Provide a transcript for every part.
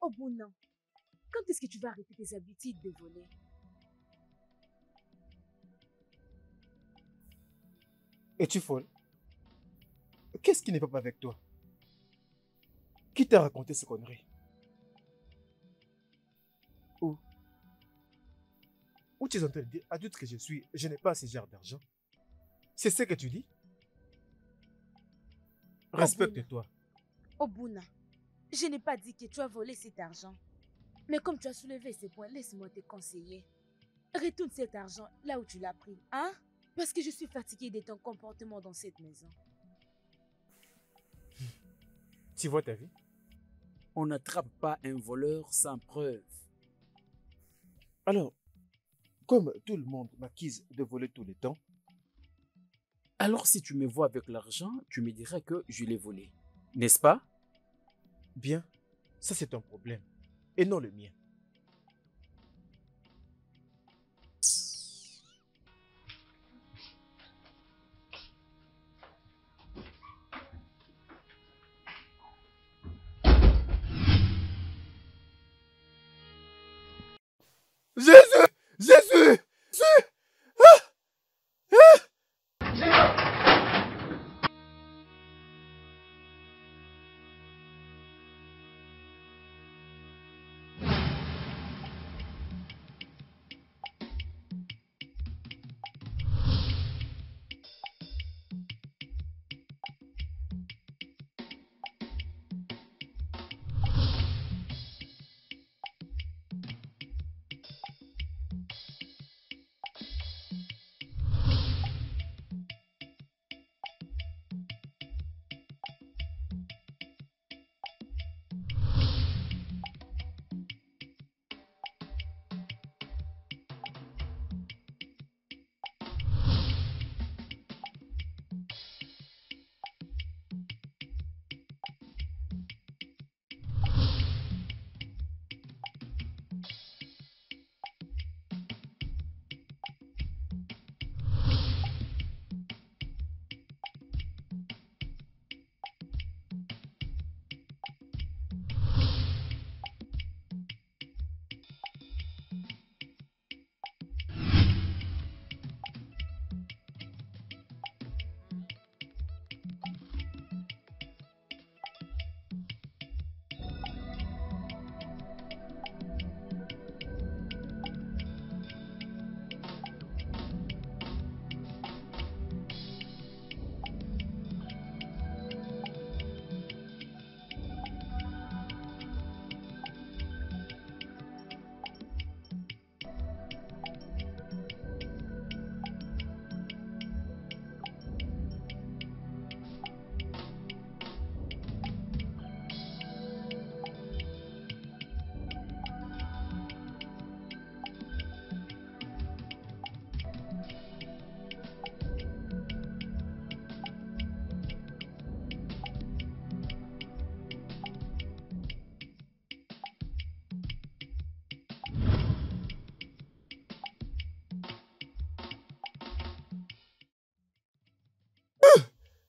Oh bon non. Quand est-ce que tu vas arrêter tes habitudes de voler? Es-tu folle? Qu'est-ce qui ne va pas avec toi? Qui t'a raconté ces conneries? Où? Où tu es en train de dire adulte que je suis, je n'ai pas ce genre d'argent? C'est ce que tu dis? Respecte-toi. Obuna, je n'ai pas dit que tu as volé cet argent. Mais comme tu as soulevé ces points, laisse-moi te conseiller. Retourne cet argent là où tu l'as pris, hein? Parce que je suis fatiguée de ton comportement dans cette maison. Tu vois ta vie? On n'attrape pas un voleur sans preuve. Alors, comme tout le monde m'accuse de voler tout le temps, Alors si tu me vois avec l'argent, tu me diras que je l'ai volé. N'est-ce pas? bien, ça c'est ton problème, et non le mien. Jésus! Jésus! Jésus!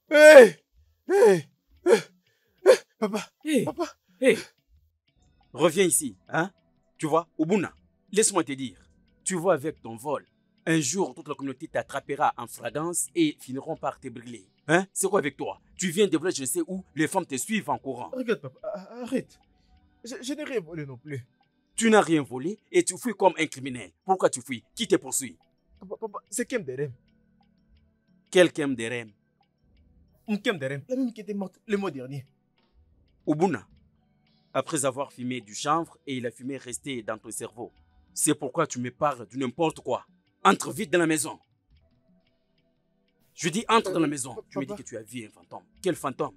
Hey! Hey! Papa! Hé, Papa! hé, reviens ici, hein? Tu vois, Obuna, laisse-moi te dire, tu vois avec ton vol, un jour toute la communauté t'attrapera en flagrance et finiront par te brûler. Hein? C'est quoi avec toi? Tu viens de voler je ne sais où, les femmes te suivent en courant. Regarde, papa, arrête. Je n'ai rien volé non plus. Tu n'as rien volé et tu fuis comme un criminel. Pourquoi tu fuis? Qui te poursuit? Papa, c'est Kem Derem. Quelqu'un de Rem. Kem Derem, la même qui était morte le mois dernier. Obuna, après avoir fumé du chanvre et la fumée restait dans ton cerveau, c'est pourquoi tu me parles de n'importe quoi. Entre vite dans la maison. Je dis entre dans la maison. Tu me dis que tu as vu un fantôme. Quel fantôme?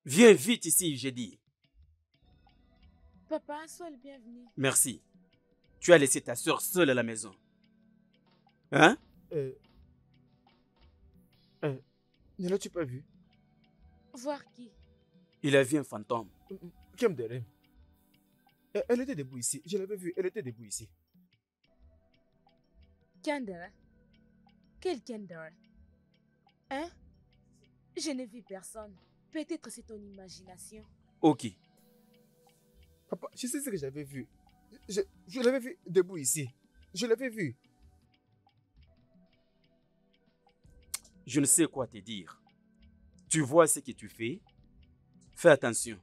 Viens vite ici, j'ai dit. Papa, sois le bienvenu. Merci. Tu as laissé ta soeur seule à la maison. Hein? Ne l'as-tu pas vu? Voir qui? Il a vu un fantôme. Kem Derem. Elle était debout ici. Je l'avais vue. Elle était debout ici. Kendra? Quel Kendra? Hein? Je n'ai vu personne. Peut-être c'est ton imagination. Ok. Papa, je sais ce que j'avais vu. Je l'avais vue debout ici. Je l'avais vue. Je ne sais quoi te dire. Tu vois ce que tu fais? Fais attention.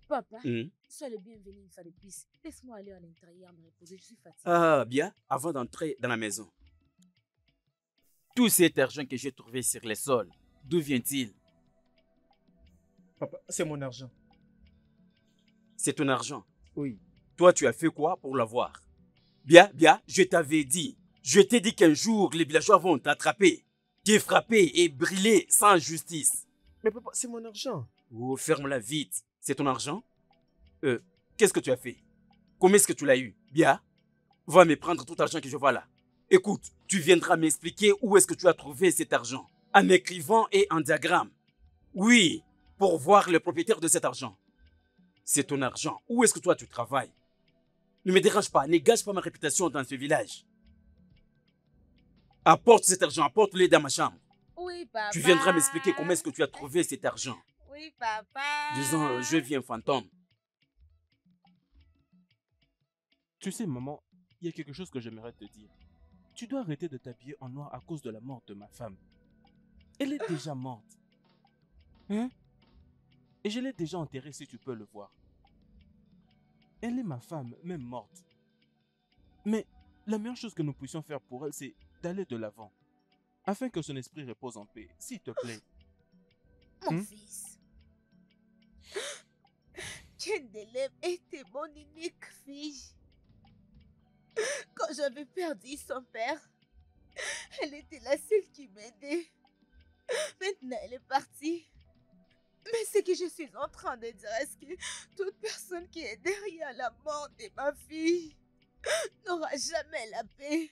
Papa, Mhm. sois le bienvenu une fois de plus. Laisse-moi aller à l'intérieur me reposer. Je suis fatiguée. Ah, bien, avant d'entrer dans la maison. Tout cet argent que j'ai trouvé sur les sols, d'où vient-il? Papa, c'est mon argent. C'est ton argent. Oui. Toi, tu as fait quoi pour l'avoir? Bien, bien, je t'avais dit. Je t'ai dit qu'un jour, les villageois vont t'attraper, te frapper et brûler sans justice. Mais papa, c'est mon argent. Oh, ferme-la vite. C'est ton argent? Qu'est-ce que tu as fait? Comment est-ce que tu l'as eu? Bien, va me prendre tout l'argent que je vois là. Écoute, tu viendras m'expliquer où est-ce que tu as trouvé cet argent. En écrivant et en diagramme. Oui, pour voir le propriétaire de cet argent. C'est ton argent. Où est-ce que toi tu travailles? Ne me dérange pas, ne gâche pas ma réputation dans ce village. Apporte cet argent, apporte-le dans ma chambre. Oui, papa. Tu viendras m'expliquer comment est-ce que tu as trouvé cet argent. Oui, papa. Disons, je viens fantôme. Tu sais, maman, il y a quelque chose que j'aimerais te dire. Tu dois arrêter de t'habiller en noir à cause de la mort de ma femme. Elle est déjà morte. Hein? Et je l'ai déjà enterrée si tu peux le voir. Elle est ma femme, même morte. Mais la meilleure chose que nous puissions faire pour elle, c'est d'aller de l'avant. Afin que son esprit repose en paix, s'il te plaît. Mon fils. Kendelem était mon unique fille. Quand j'avais perdu son père, elle était la seule qui m'aidait. Maintenant, elle est partie. Mais ce que je suis en train de dire, est-ce que toute personne qui est derrière la mort de ma fille n'aura jamais la paix?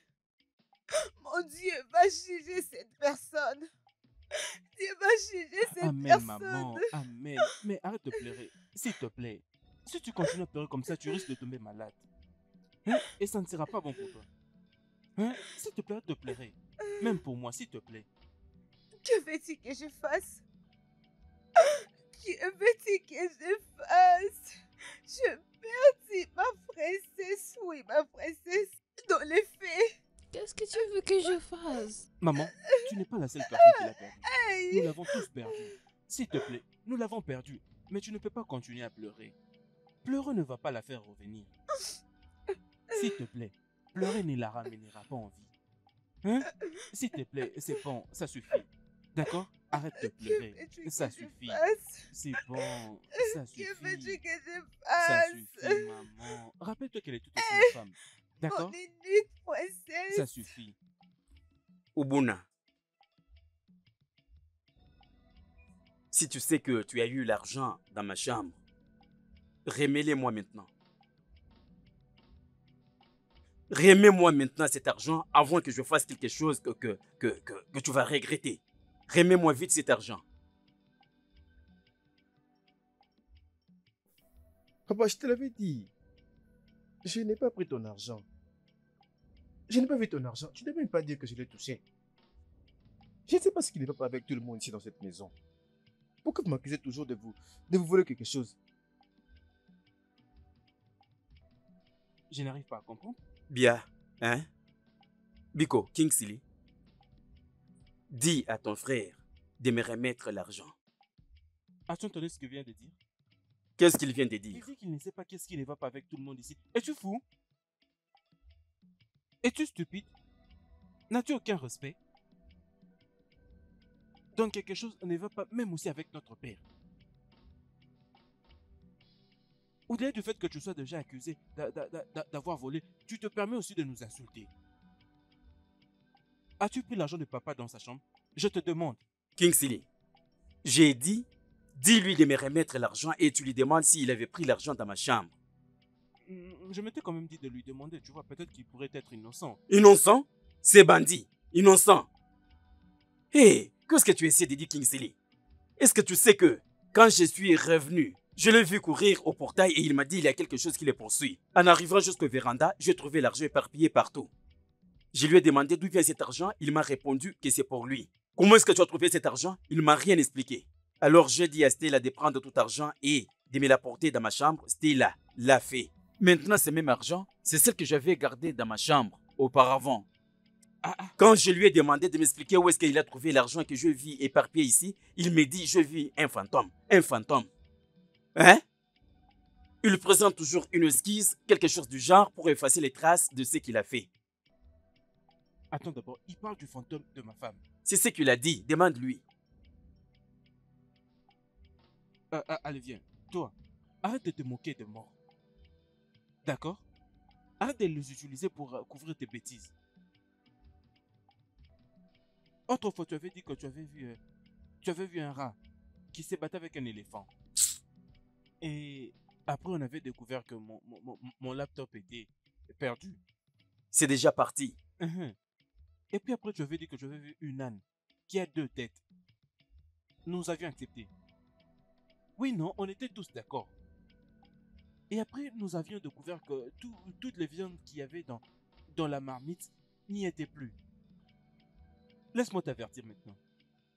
Mon Dieu va juger cette personne. Dieu va juger cette Amen, personne. maman, amen. Mais arrête de pleurer, s'il te plaît. Si tu continues à pleurer comme ça, tu risques de tomber malade. Hein? Et ça ne sera pas bon pour toi. Hein? S'il te plaît, arrête de pleurer. Même pour moi, s'il te plaît. Que veux-tu que je fasse? Que veux-tu que je fasse? Je perdis ma princesse, oui, ma princesse, dans les faits. Qu'est-ce que tu veux que je fasse? Maman, tu n'es pas la seule personne qui l'a perdu. Hey. Nous l'avons tous perdu. S'il te plaît, nous l'avons perdu. Mais tu ne peux pas continuer à pleurer. Pleurer ne va pas la faire revenir. S'il te plaît, pleurer ne la ramènera pas en vie. Hein? S'il te plaît, c'est bon, ça suffit. D'accord? Arrête de pleurer. Que veux-tu Ça que je suffit. fasse? C'est bon, ça Que suffit. veux-tu que je Ça fasse? suffit, maman. Rappelle-toi qu'elle est tout aussi ma femme. D'accord? Mon unique princesse. Ça suffit. Ubuna, si tu sais que tu as eu l'argent dans ma chambre, remets-le-moi maintenant. Remets-moi maintenant cet argent avant que je fasse quelque chose que tu vas regretter. Remets-moi vite cet argent. Papa, je te l'avais dit. Je n'ai pas pris ton argent. Je n'ai pas vu ton argent. Tu ne peux même pas dire que je l'ai touché. Je ne sais pas ce qui ne va pas avec tout le monde ici dans cette maison. Pourquoi vous m'accusez toujours de vous voler quelque chose? Je n'arrive pas à comprendre. Bien, hein? Biko, Kingsley, dis à ton frère de me remettre l'argent. As-tu entendu ce qu'il vient de dire? Qu'est-ce qu'il vient de Il dire? dit qu'il ne sait pas qu'est-ce qui ne va pas avec tout le monde ici. Es-tu fou? Es-tu stupide? N'as-tu aucun respect? Donc quelque chose ne va pas même aussi avec notre père. Au-delà du fait que tu sois déjà accusé d'avoir volé, tu te permets aussi de nous insulter. As-tu pris l'argent de papa dans sa chambre? Je te demande. Kingsley, j'ai dit, dis-lui de me remettre l'argent et tu lui demandes s'il avait pris l'argent dans ma chambre. Je m'étais quand même dit de lui demander, tu vois, peut-être qu'il pourrait être innocent. Innocent? C'est bandit. Innocent. Hé, qu'est-ce que tu essaies de dire, Kingsley? Est-ce que tu sais que quand je suis revenu Je l'ai vu courir au portail et il m'a dit il y a quelque chose qui les poursuit. En arrivant jusqu'au véranda, j'ai trouvé l'argent éparpillé partout. Je lui ai demandé d'où vient cet argent, il m'a répondu que c'est pour lui. Comment est-ce que tu as trouvé cet argent? Il ne m'a rien expliqué. Alors j'ai dit à Stella de prendre tout argent et de me l'apporter dans ma chambre. Stella l'a fait. Maintenant, ce même argent, c'est celle que j'avais gardée dans ma chambre auparavant. Quand je lui ai demandé de m'expliquer où est-ce qu'il a trouvé l'argent que je vis éparpillé ici, il me dit je vis un fantôme. Un fantôme. Hein? Il présente toujours une esquisse, quelque chose du genre, pour effacer les traces de ce qu'il a fait. Attends d'abord, il parle du fantôme de ma femme. C'est ce qu'il a dit, demande-lui. Allez, viens. Toi, arrête de te moquer des morts. D'accord? Arrête de les utiliser pour couvrir tes bêtises. Autrefois, tu avais dit que tu avais vu un rat qui s'est battu avec un éléphant. Et après, on avait découvert que mon laptop était perdu. C'est déjà parti. Et puis après, tu avais dit que tu avais vu une âne qui a 2 têtes. Nous avions accepté. Oui, non, on était tous d'accord. Et après, nous avions découvert que toutes les viandes qu'il y avait dans la marmite n'y étaient plus. Laisse-moi t'avertir maintenant.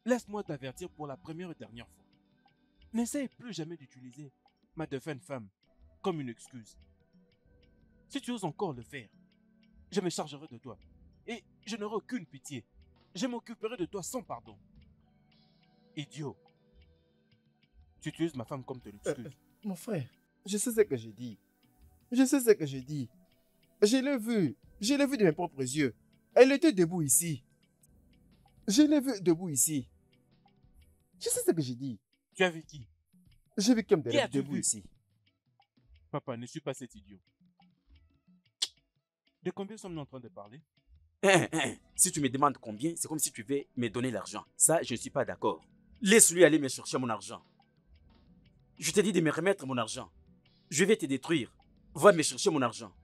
Laisse-moi t'avertir pour la première et dernière fois. N'essaye plus jamais d'utiliser ma défunte femme comme une excuse. Si tu oses encore le faire, je me chargerai de toi. Et je n'aurai aucune pitié. Je m'occuperai de toi sans pardon. Idiot. Tu utilises ma femme comme ton excuse. Mon frère, je sais ce que j'ai dit. Je sais ce que j'ai dit. Je l'ai vu. Je l'ai vu de mes propres yeux. Elle était debout ici. Je l'ai vu debout ici. Je sais ce que j'ai dit. Tu as vu qui? J'ai vu comme Qui as-tu debout vu? ici. Papa, ne suis pas cet idiot. De combien sommes-nous en train de parler? Si tu me demandes combien, c'est comme si tu veux me donner l'argent. Ça, je ne suis pas d'accord. Laisse-lui aller me chercher mon argent. Je t'ai dit de me remettre mon argent. Je vais te détruire. Va me chercher mon argent.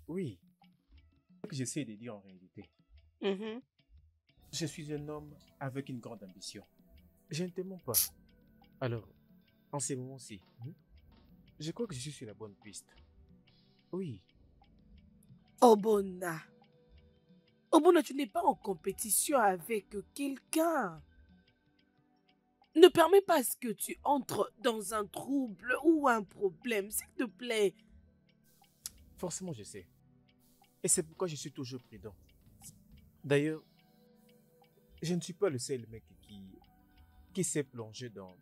Oui. Ce que j'essaie de dire en réalité. Je suis un homme avec une grande ambition. Je ne te mens pas. Alors, en ces moments-ci, je crois que je suis sur la bonne piste. Oui. Obona. Obona, tu n'es pas en compétition avec quelqu'un. Ne permets pas à ce que tu entres dans un trouble ou un problème, s'il te plaît. Forcément, je sais. Et c'est pourquoi je suis toujours prudent. D'ailleurs, je ne suis pas le seul mec qui s'est plongé dans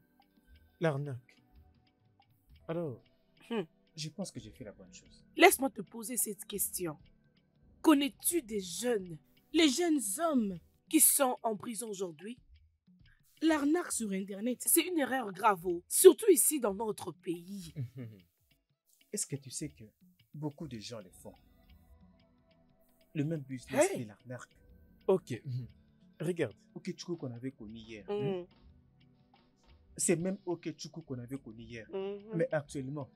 l'arnaque. Alors, je pense que j'ai fait la bonne chose. Laisse-moi te poser cette question. Connais-tu des jeunes, les jeunes hommes qui sont en prison aujourd'hui? L'arnaque sur Internet, c'est une erreur grave, surtout ici dans notre pays. Est-ce que tu sais que beaucoup de gens le font? Le même business et l'arnaque. Ok. Regarde, Okechukwu qu'on avait connu hier. C'est même Okechukwu qu'on avait connu hier. Mais actuellement,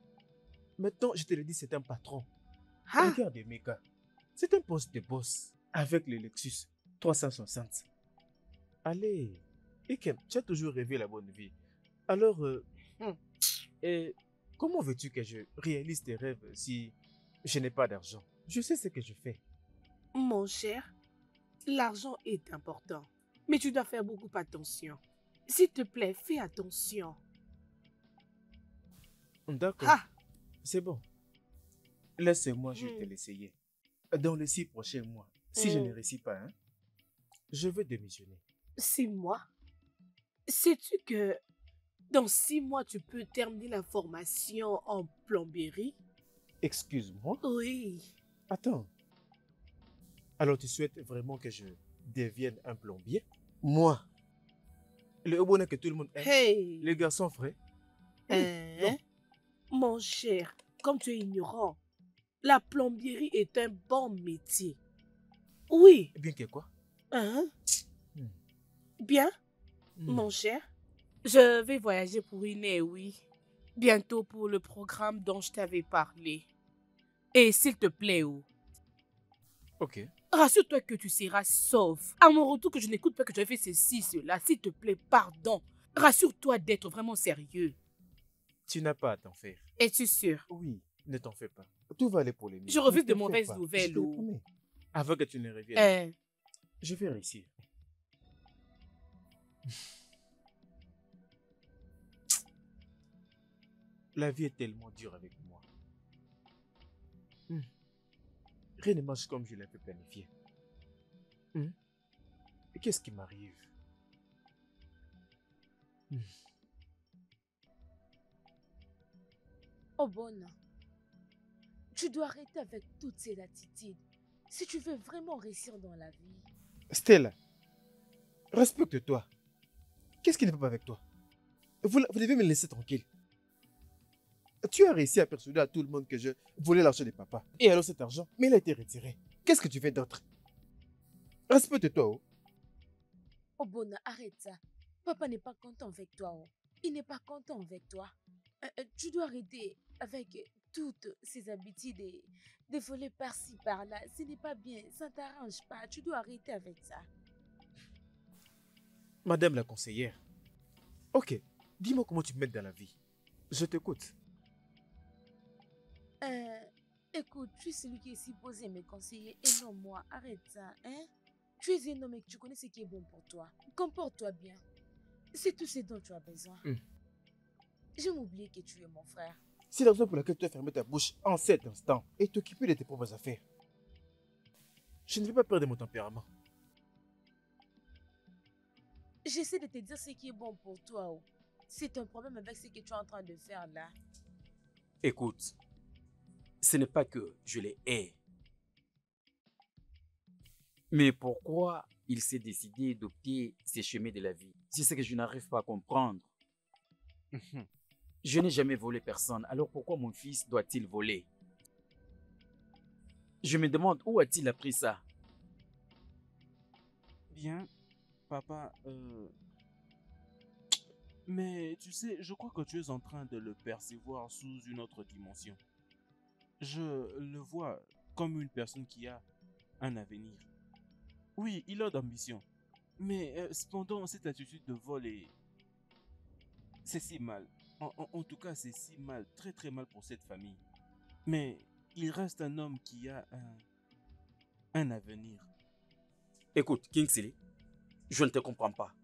maintenant, je te le dis, c'est un patron. Regarde, mes gars. C'est un poste de boss avec le Lexus 360. Allez, Ikem, tu as toujours rêvé la bonne vie. Alors, et comment veux-tu que je réalise tes rêves si je n'ai pas d'argent? Je sais ce que je fais. Mon cher, l'argent est important, mais tu dois faire beaucoup attention. S'il te plaît, fais attention. D'accord. C'est bon. Laisse-moi juste l'essayer. Dans les 6 prochains mois, si je ne réussis pas, je vais démissionner. 6 mois? Sais-tu que dans 6 mois, tu peux terminer la formation en plomberie? Excuse-moi? Oui. Attends. Alors tu souhaites vraiment que je devienne un plombier? Moi, le bonnet que tout le monde aime, Hey! les garçons frais? Non. Mon cher, comme tu es ignorant, la plomberie est un bon métier. Oui. Bien que quoi? Bien, mon cher. Je vais voyager pour une oui. Bientôt pour le programme dont je t'avais parlé. Et s'il te plaît, Ok. rassure-toi que tu seras sauf. À mon retour, que je n'écoute pas que tu as fait ceci, cela. S'il te plaît, pardon. Rassure-toi d'être vraiment sérieux. Tu n'as pas à t'en faire. Es-tu sûr? Oui, ne t'en fais pas. Tout va aller pour les mieux. Je refuse Ne de t'en fais mauvaises pas. nouvelles, Je te oh. promets. Avant que tu ne reviennes, Euh, je vais réussir. La vie est tellement dure avec moi. Rien ne marche comme je l'avais planifié. Et qu'est-ce qui m'arrive? Obona, tu dois arrêter avec toutes ces attitudes si tu veux vraiment réussir dans la vie. Stella, respecte-toi. Qu'est-ce qui ne va pas avec toi? Vous devez me laisser tranquille. Tu as réussi à persuader à tout le monde que je volais l'argent de papa. Et alors cet argent, mais il a été retiré. Qu'est-ce que tu fais d'autre? Respecte-toi. Oh. Obona, arrête ça. Papa n'est pas content avec toi. Oh. Il n'est pas content avec toi. Tu dois arrêter avec toutes ces habitudes de voler par-ci, par-là. Ce n'est pas bien. Ça ne t'arrange pas. Tu dois arrêter avec ça. Madame la conseillère. Ok, dis-moi comment tu m'aides dans la vie. Je t'écoute. Écoute, tu es celui qui est supposé me conseiller et non moi. Arrête ça, hein? Tu es un homme et tu connais ce qui est bon pour toi. Comporte-toi bien. C'est tout ce dont tu as besoin. J'ai oublié que tu es mon frère. C'est la raison pour laquelle tu as fermé ta bouche en cet instant et t'occuper de tes propres affaires. Je ne vais pas perdre mon tempérament. J'essaie de te dire ce qui est bon pour toi. Oh. C'est un problème avec ce que tu es en train de faire là. Écoute, ce n'est pas que je les hais. Mais pourquoi il s'est décidé d'opter ces chemins de la vie? C'est ce que je n'arrive pas à comprendre. Je n'ai jamais volé personne, alors pourquoi mon fils doit-il voler? Je me demande où a-t-il appris ça? Bien, papa, mais tu sais, je crois que tu es en train de le percevoir sous une autre dimension. Je le vois comme une personne qui a un avenir. Oui, il a d'ambition. Mais cependant, cette attitude de vol est... C'est si mal. En tout cas, c'est si mal, très très mal pour cette famille. Mais il reste un homme qui a un avenir. Écoute, Kingsley, je ne te comprends pas.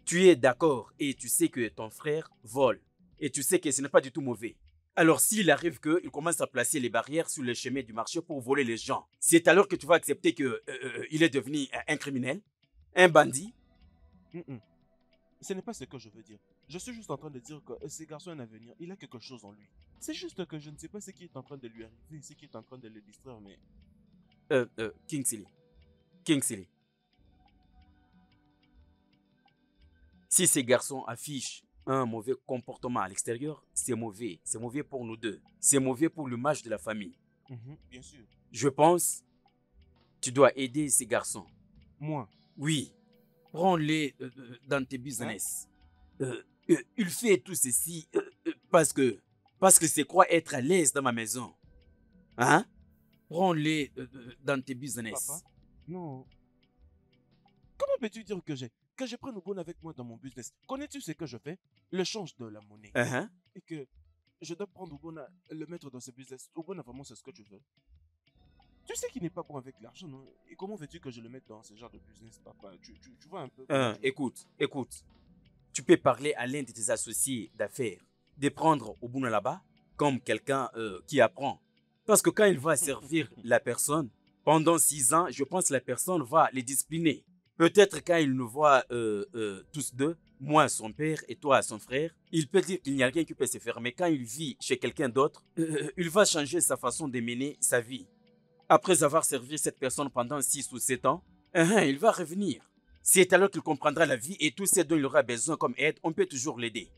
Tu es d'accord et tu sais que ton frère vole. Et tu sais que ce n'est pas du tout mauvais. Alors s'il arrive qu'il commence à placer les barrières sur le chemin du marché pour voler les gens, c'est alors que tu vas accepter qu'il est devenu un criminel, un bandit? Ce n'est pas ce que je veux dire. Je suis juste en train de dire que ce garçon a un avenir. Il a quelque chose en lui. C'est juste que je ne sais pas ce qui est en train de lui arriver, ce qui est en train de le distraire, mais... Kingsley. Si ces garçons affichent un mauvais comportement à l'extérieur, c'est mauvais. C'est mauvais pour nous deux. C'est mauvais pour l'image de la famille. Bien sûr. Je pense tu dois aider ces garçons. Moi? Oui. Prends-les dans tes business. Il fait tout ceci parce que c'est quoi être à l'aise dans ma maison. Hein? Prends-les dans tes business. Papa? Non. Comment peux-tu dire que je prenne Obona avec moi dans mon business? Connais-tu ce que je fais? Le change de la monnaie. Et que je dois prendre Obona, le mettre dans ce business. Obona, vraiment, c'est ce que tu veux? Tu sais qu'il n'est pas bon avec l'argent, non? Et comment veux-tu que je le mette dans ce genre de business, papa? Tu vois un peu... Écoute. Tu peux parler à l'un de tes associés d'affaires de prendre Obuna là-bas comme quelqu'un qui apprend. Parce que quand il va servir la personne, pendant 6 ans, je pense que la personne va les discipliner. Peut-être quand il nous voit tous deux, moi son père et toi son frère, il peut dire qu'il n'y a rien qui peut se faire. Mais quand il vit chez quelqu'un d'autre, il va changer sa façon de mener sa vie. Après avoir servi cette personne pendant 6 ou 7 ans, il va revenir. C'est alors qu'il comprendra la vie et tout ce dont il aura besoin comme aide, on peut toujours l'aider.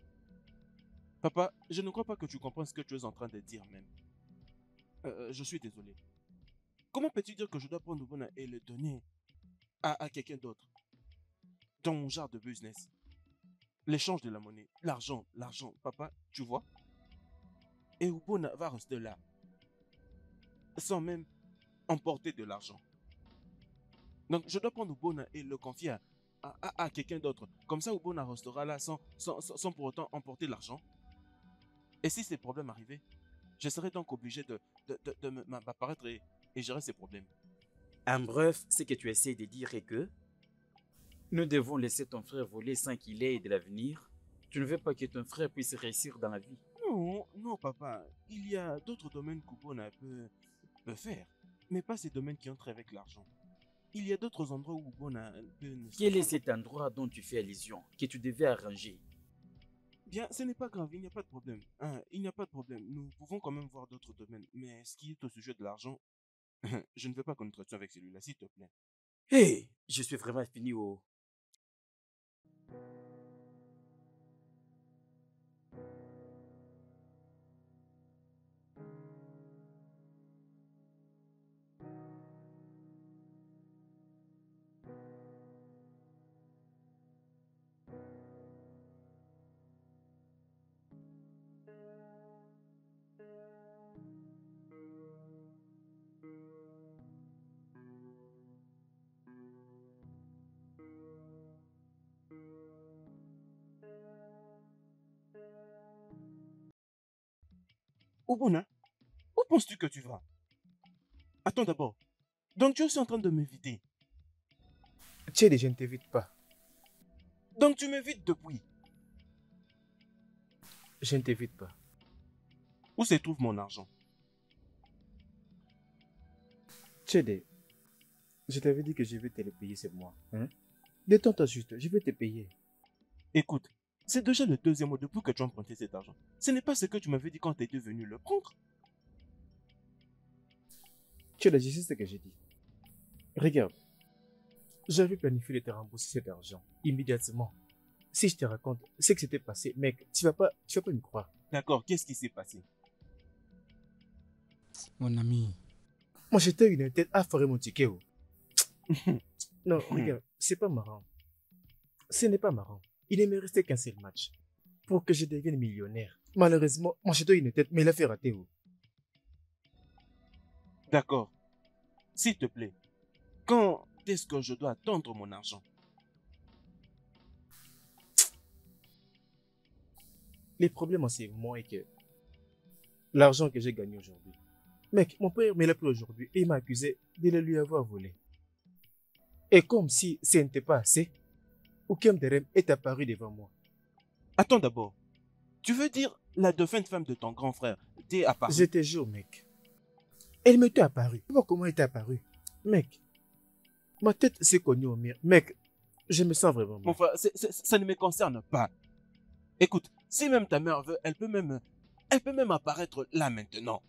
Papa, je ne crois pas que tu comprends ce que tu es en train de dire même. Je suis désolé. Comment peux-tu dire que je dois prendre Obona et le donner à quelqu'un d'autre? dans mon genre de business. L'échange de la monnaie, l'argent, papa, tu vois. Et Ubona va rester là, sans même emporter de l'argent. Donc, je dois prendre Ubona et le confier à quelqu'un d'autre. Comme ça, Ubona restera là sans pour autant emporter l'argent. Et si ces problèmes arrivaient, je serais donc obligé de m'apparaître et gérer ces problèmes. En bref, ce que tu essaies de dire est que nous devons laisser ton frère voler sans qu'il ait de l'avenir. Tu ne veux pas que ton frère puisse réussir dans la vie. Non, non, papa. Il y a d'autres domaines qu'Ubona peut faire, mais pas ces domaines qui entrent avec l'argent. Il y a d'autres endroits où Ubona peut... Quel est cet endroit dont tu fais allusion, que tu devais arranger? Bien, ce n'est pas grave, il n'y a pas de problème. Hein, il n'y a pas de problème. Nous pouvons quand même voir d'autres domaines. Mais ce qui est au sujet de l'argent, je ne veux pas qu'on nous traite avec celui-là, s'il te plaît. Hé, je suis vraiment fini au... Ubona, où penses-tu que tu vas? Attends d'abord. Donc tu es aussi en train de m'éviter. Tchède, je ne t'évite pas. Donc tu m'évites depuis. Je ne t'évite pas. Où se trouve mon argent? Tchède, je t'avais dit que je vais te le payer, c'est moi. Hein? Détends-toi juste, je vais te payer. Écoute, c'est déjà le deuxième mois depuis que tu as emprunté cet argent. Ce n'est pas ce que tu m'avais dit quand tu étais venu le prendre. Tchède, je sais ce que j'ai dit. Regarde, j'avais planifié de te rembourser cet argent immédiatement. Si je te raconte ce qui s'était passé, mec, tu vas pas me croire. D'accord, qu'est-ce qui s'est passé? Mon ami. Moi, j'étais une tête à faire mon ticket. Oh. Non, regarde, c'est pas marrant. Ce n'est pas marrant. Il ne me restait qu'un seul match pour que je devienne millionnaire. Malheureusement, moi, j'étais une tête, mais il a fait rater. Oh. D'accord. S'il te plaît, quand est-ce que je dois attendre mon argent? Les problèmes en ce moment est que l'argent que j'ai gagné aujourd'hui, mec, mon père me l'a pris aujourd'hui et il m'a accusé de le lui avoir volé. Et comme si ce n'était pas assez, Oukem Derem est apparu devant moi. Attends d'abord. Tu veux dire la défunte femme de ton grand frère t'est apparue? Je te jure, mec. Elle m'était apparue. Tu vois comment elle est apparue? Mec, ma tête s'est cognée au mur. Mec, je me sens vraiment mal. Mon frère, ça ne me concerne pas. Écoute, si même ta mère veut, elle peut même apparaître là maintenant.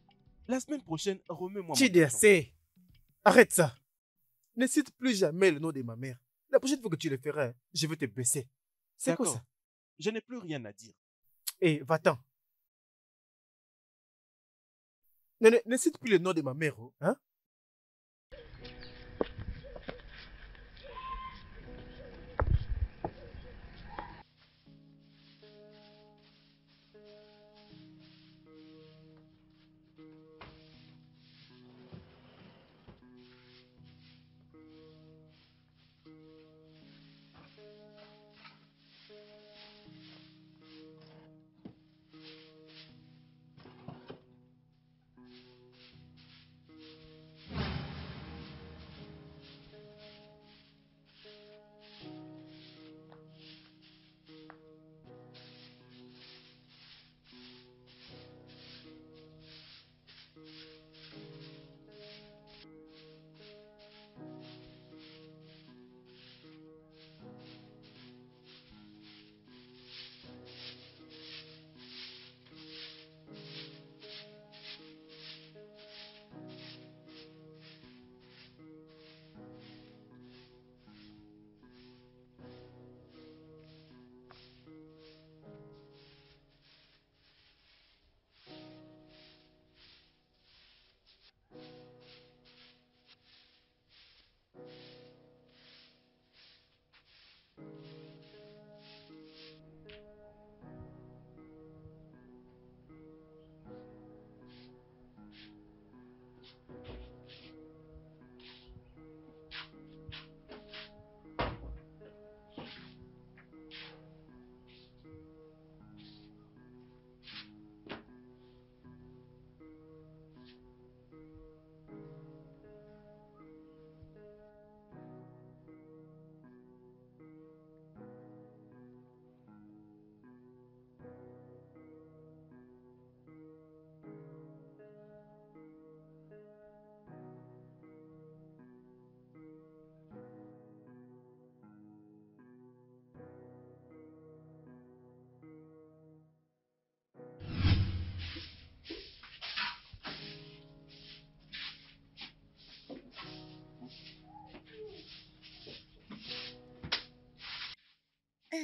La semaine prochaine, remets-moi mon Chidi, argent. assez. Arrête ça. Ne cite plus jamais le nom de ma mère. La prochaine fois que tu le feras, je vais te baisser. C'est quoi D'accord. ça? Je n'ai plus rien à dire. Hé, va-t'en. Ne cite plus le nom de ma mère, oh, hein?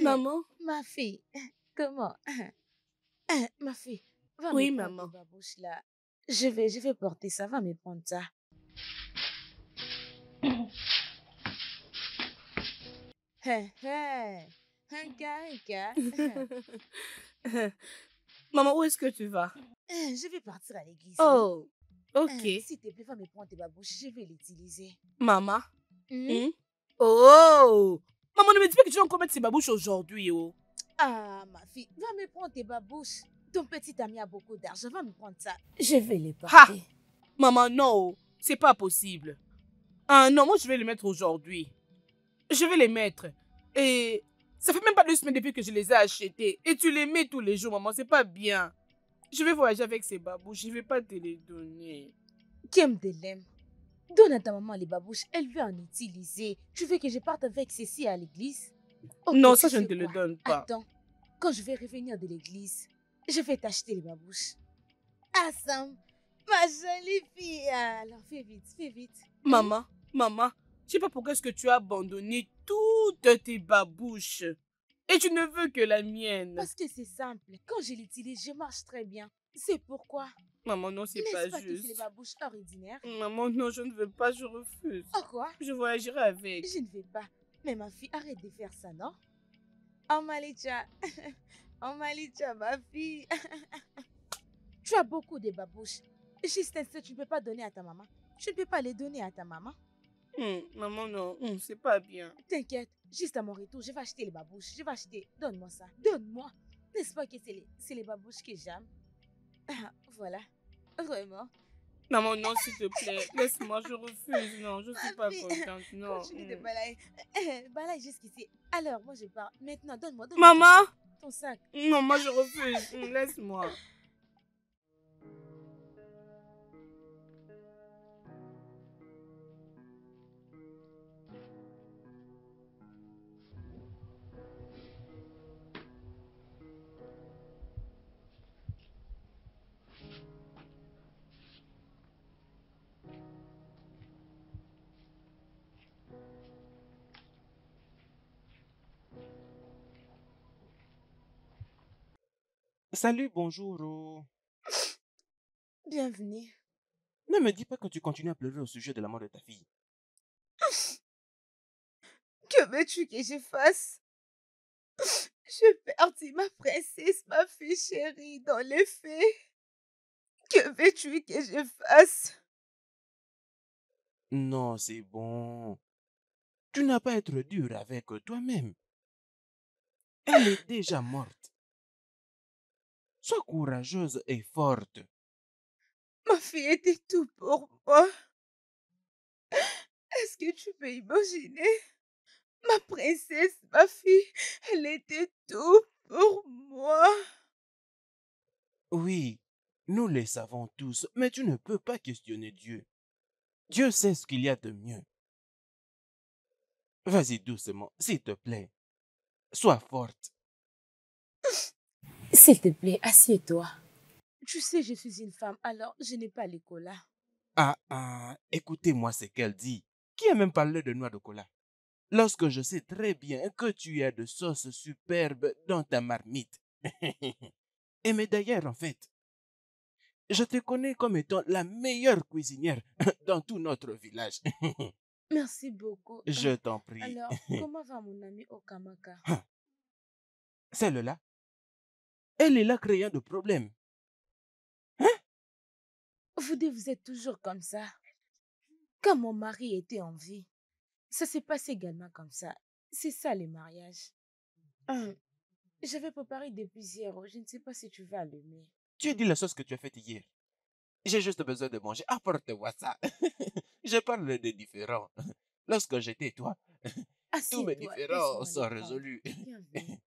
Maman? Ma fille, comment? Ma fille, va Oui, me prendre maman. tes babouches là. Je vais porter ça, va me prendre ça. Hein, hein, un cas. Maman, où est-ce que tu vas? Je vais partir à l'église. Oh, ok. S'il te plaît, va me prendre tes babouches, je vais l'utiliser. Maman? Hmm? Oh! Maman, ne me dis pas que tu vas encore mettre ces babouches aujourd'hui, oh. Ah, ma fille, va me prendre tes babouches. Ton petit ami a beaucoup d'argent, va me prendre ça. Je vais les porter. Maman, non, c'est pas possible. Ah non, moi je vais les mettre aujourd'hui. Je vais les mettre. Et ça fait même pas 2 semaines depuis que je les ai achetés. Et tu les mets tous les jours, maman, c'est pas bien. Je vais voyager avec ces babouches, je vais pas te les donner. Kem de l'aime. Donne à ta maman les babouches, elle veut en utiliser. Tu veux que je parte avec ceci à l'église? Ok, Non, tu ça je ne sais te le quoi? donne pas. Attends, quand je vais revenir de l'église, je vais t'acheter les babouches. Ah, Sam, ma jolie fille. Alors, fais vite, fais vite. Maman, je sais pas pourquoi est-ce que tu as abandonné toutes tes babouches. Et tu ne veux que la mienne. Parce que c'est simple. Quand je l'utilise, je marche très bien. C'est pourquoi. Maman, non, c'est N'est-ce pas pas que c'est les juste. babouches ordinaires? Maman, non, je ne veux pas, je refuse. Oh quoi? Je voyagerai avec. Je ne vais pas. Mais ma fille, arrête de faire ça, non? Oh Malicha. Oh Malicha, ma fille. Tu as beaucoup de babouches. Juste ça, tu ne peux pas donner à ta maman. Je ne peux pas les donner à ta maman. Maman, non, c'est pas bien. T'inquiète, juste à mon retour, je vais acheter les babouches. Je vais acheter. Donne-moi ça. Donne-moi. N'est-ce pas que c'est les babouches que j'aime? Ah, voilà. Vraiment. Maman, non, s'il te plaît, laisse-moi, je refuse. Non, je suis pas contente, non. Continue de balayer. Balaye jusqu'ici. Alors, moi, je pars. Maintenant, donne-moi Maman! ton sac. Non, moi, je refuse. Laisse-moi. Salut, bonjour. Oh. Bienvenue. Ne me dis pas que tu continues à pleurer au sujet de la mort de ta fille. Que veux-tu que je fasse? Je perdis ma princesse, ma fille chérie, dans les faits. Que veux-tu que je fasse? Non, c'est bon. Tu n'as pas à être dur avec toi-même. Elle est déjà morte. Sois courageuse et forte. Ma fille était tout pour moi. Est-ce que tu peux imaginer? Ma princesse, ma fille, elle était tout pour moi. Oui, nous le savons tous, mais tu ne peux pas questionner Dieu. Dieu sait ce qu'il y a de mieux. Vas-y doucement, s'il te plaît. Sois forte. S'il te plaît, assieds-toi. Tu sais, je suis une femme, alors je n'ai pas les colas. Écoutez-moi ce qu'elle dit. Qui a même parlé de noix de cola? Lorsque je sais très bien que tu as de sauces superbes dans ta marmite. Et mais d'ailleurs, en fait, je te connais comme étant la meilleure cuisinière dans tout notre village. Merci beaucoup. Je t'en prie. Alors, comment va mon ami Okamaka? Celle-là, elle est là créant de problèmes. Vous êtes toujours comme ça. Quand mon mari était en vie, ça s'est passé également comme ça. C'est ça les mariages. J'avais préparé depuis hier. Je ne sais pas si tu vas allumer. Tu as dit la sauce que tu as faite hier. J'ai juste besoin de manger. Apporte-moi ça. Je parle des différents. Lorsque j'étais toi, tous mes Assieds-toi, différends laisse-moi sont les prendre. résolus. Bienvenue.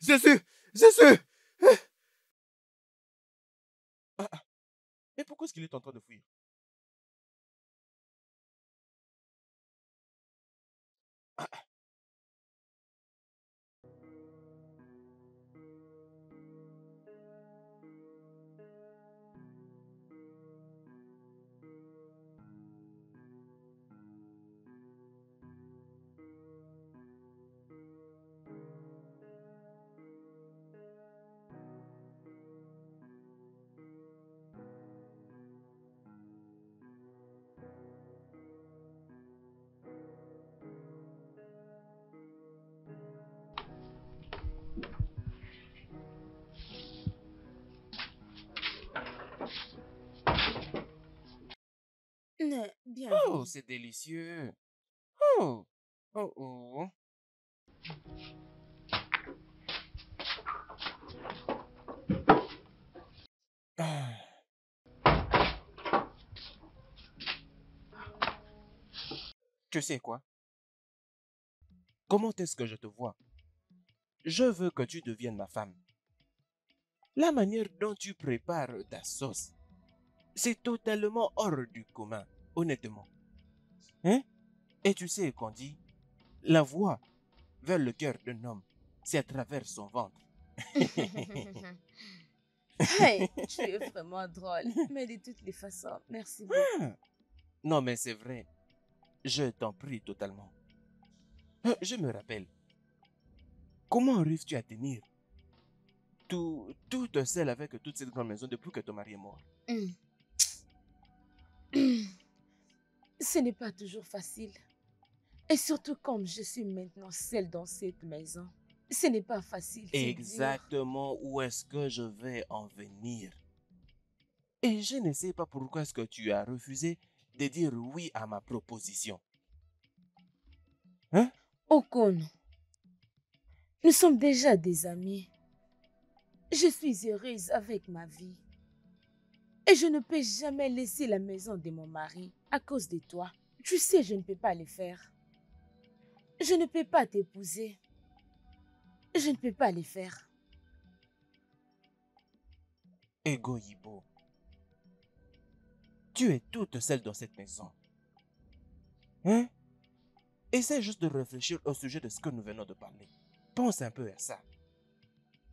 Jésus! Jésus! Mais pourquoi est-ce qu'il est en train de fuir? Bienvenue. Oh, c'est délicieux. Oh, oh, oh. Ah. Tu sais quoi? Comment est-ce que je te vois? Je veux que tu deviennes ma femme. La manière dont tu prépares ta sauce, c'est totalement hors du commun, honnêtement. Hein? Et tu sais qu'on dit, la voix vers le cœur d'un homme, c'est à travers son ventre. Hey, tu es vraiment drôle. Mais de toutes les façons, merci beaucoup. Non, mais c'est vrai. Je t'en prie totalement. Je me rappelle. Comment arrives-tu à tenir toute seule avec toute cette grande maison depuis que ton mari est mort? Ce n'est pas toujours facile. Et surtout comme je suis maintenant seule dans cette maison. Ce n'est pas facile. C'est dur. Exactement où est-ce que je vais en venir. Et je ne sais pas pourquoi est-ce que tu as refusé de dire oui à ma proposition. Hein? Okon, nous sommes déjà des amis. Je suis heureuse avec ma vie. Et je ne peux jamais laisser la maison de mon mari à cause de toi. Tu sais, je ne peux pas le faire. Je ne peux pas t'épouser. Je ne peux pas le faire. Ego Yibo, tu es toute seule dans cette maison. Hein? Essaie juste de réfléchir au sujet de ce que nous venons de parler. Pense un peu à ça.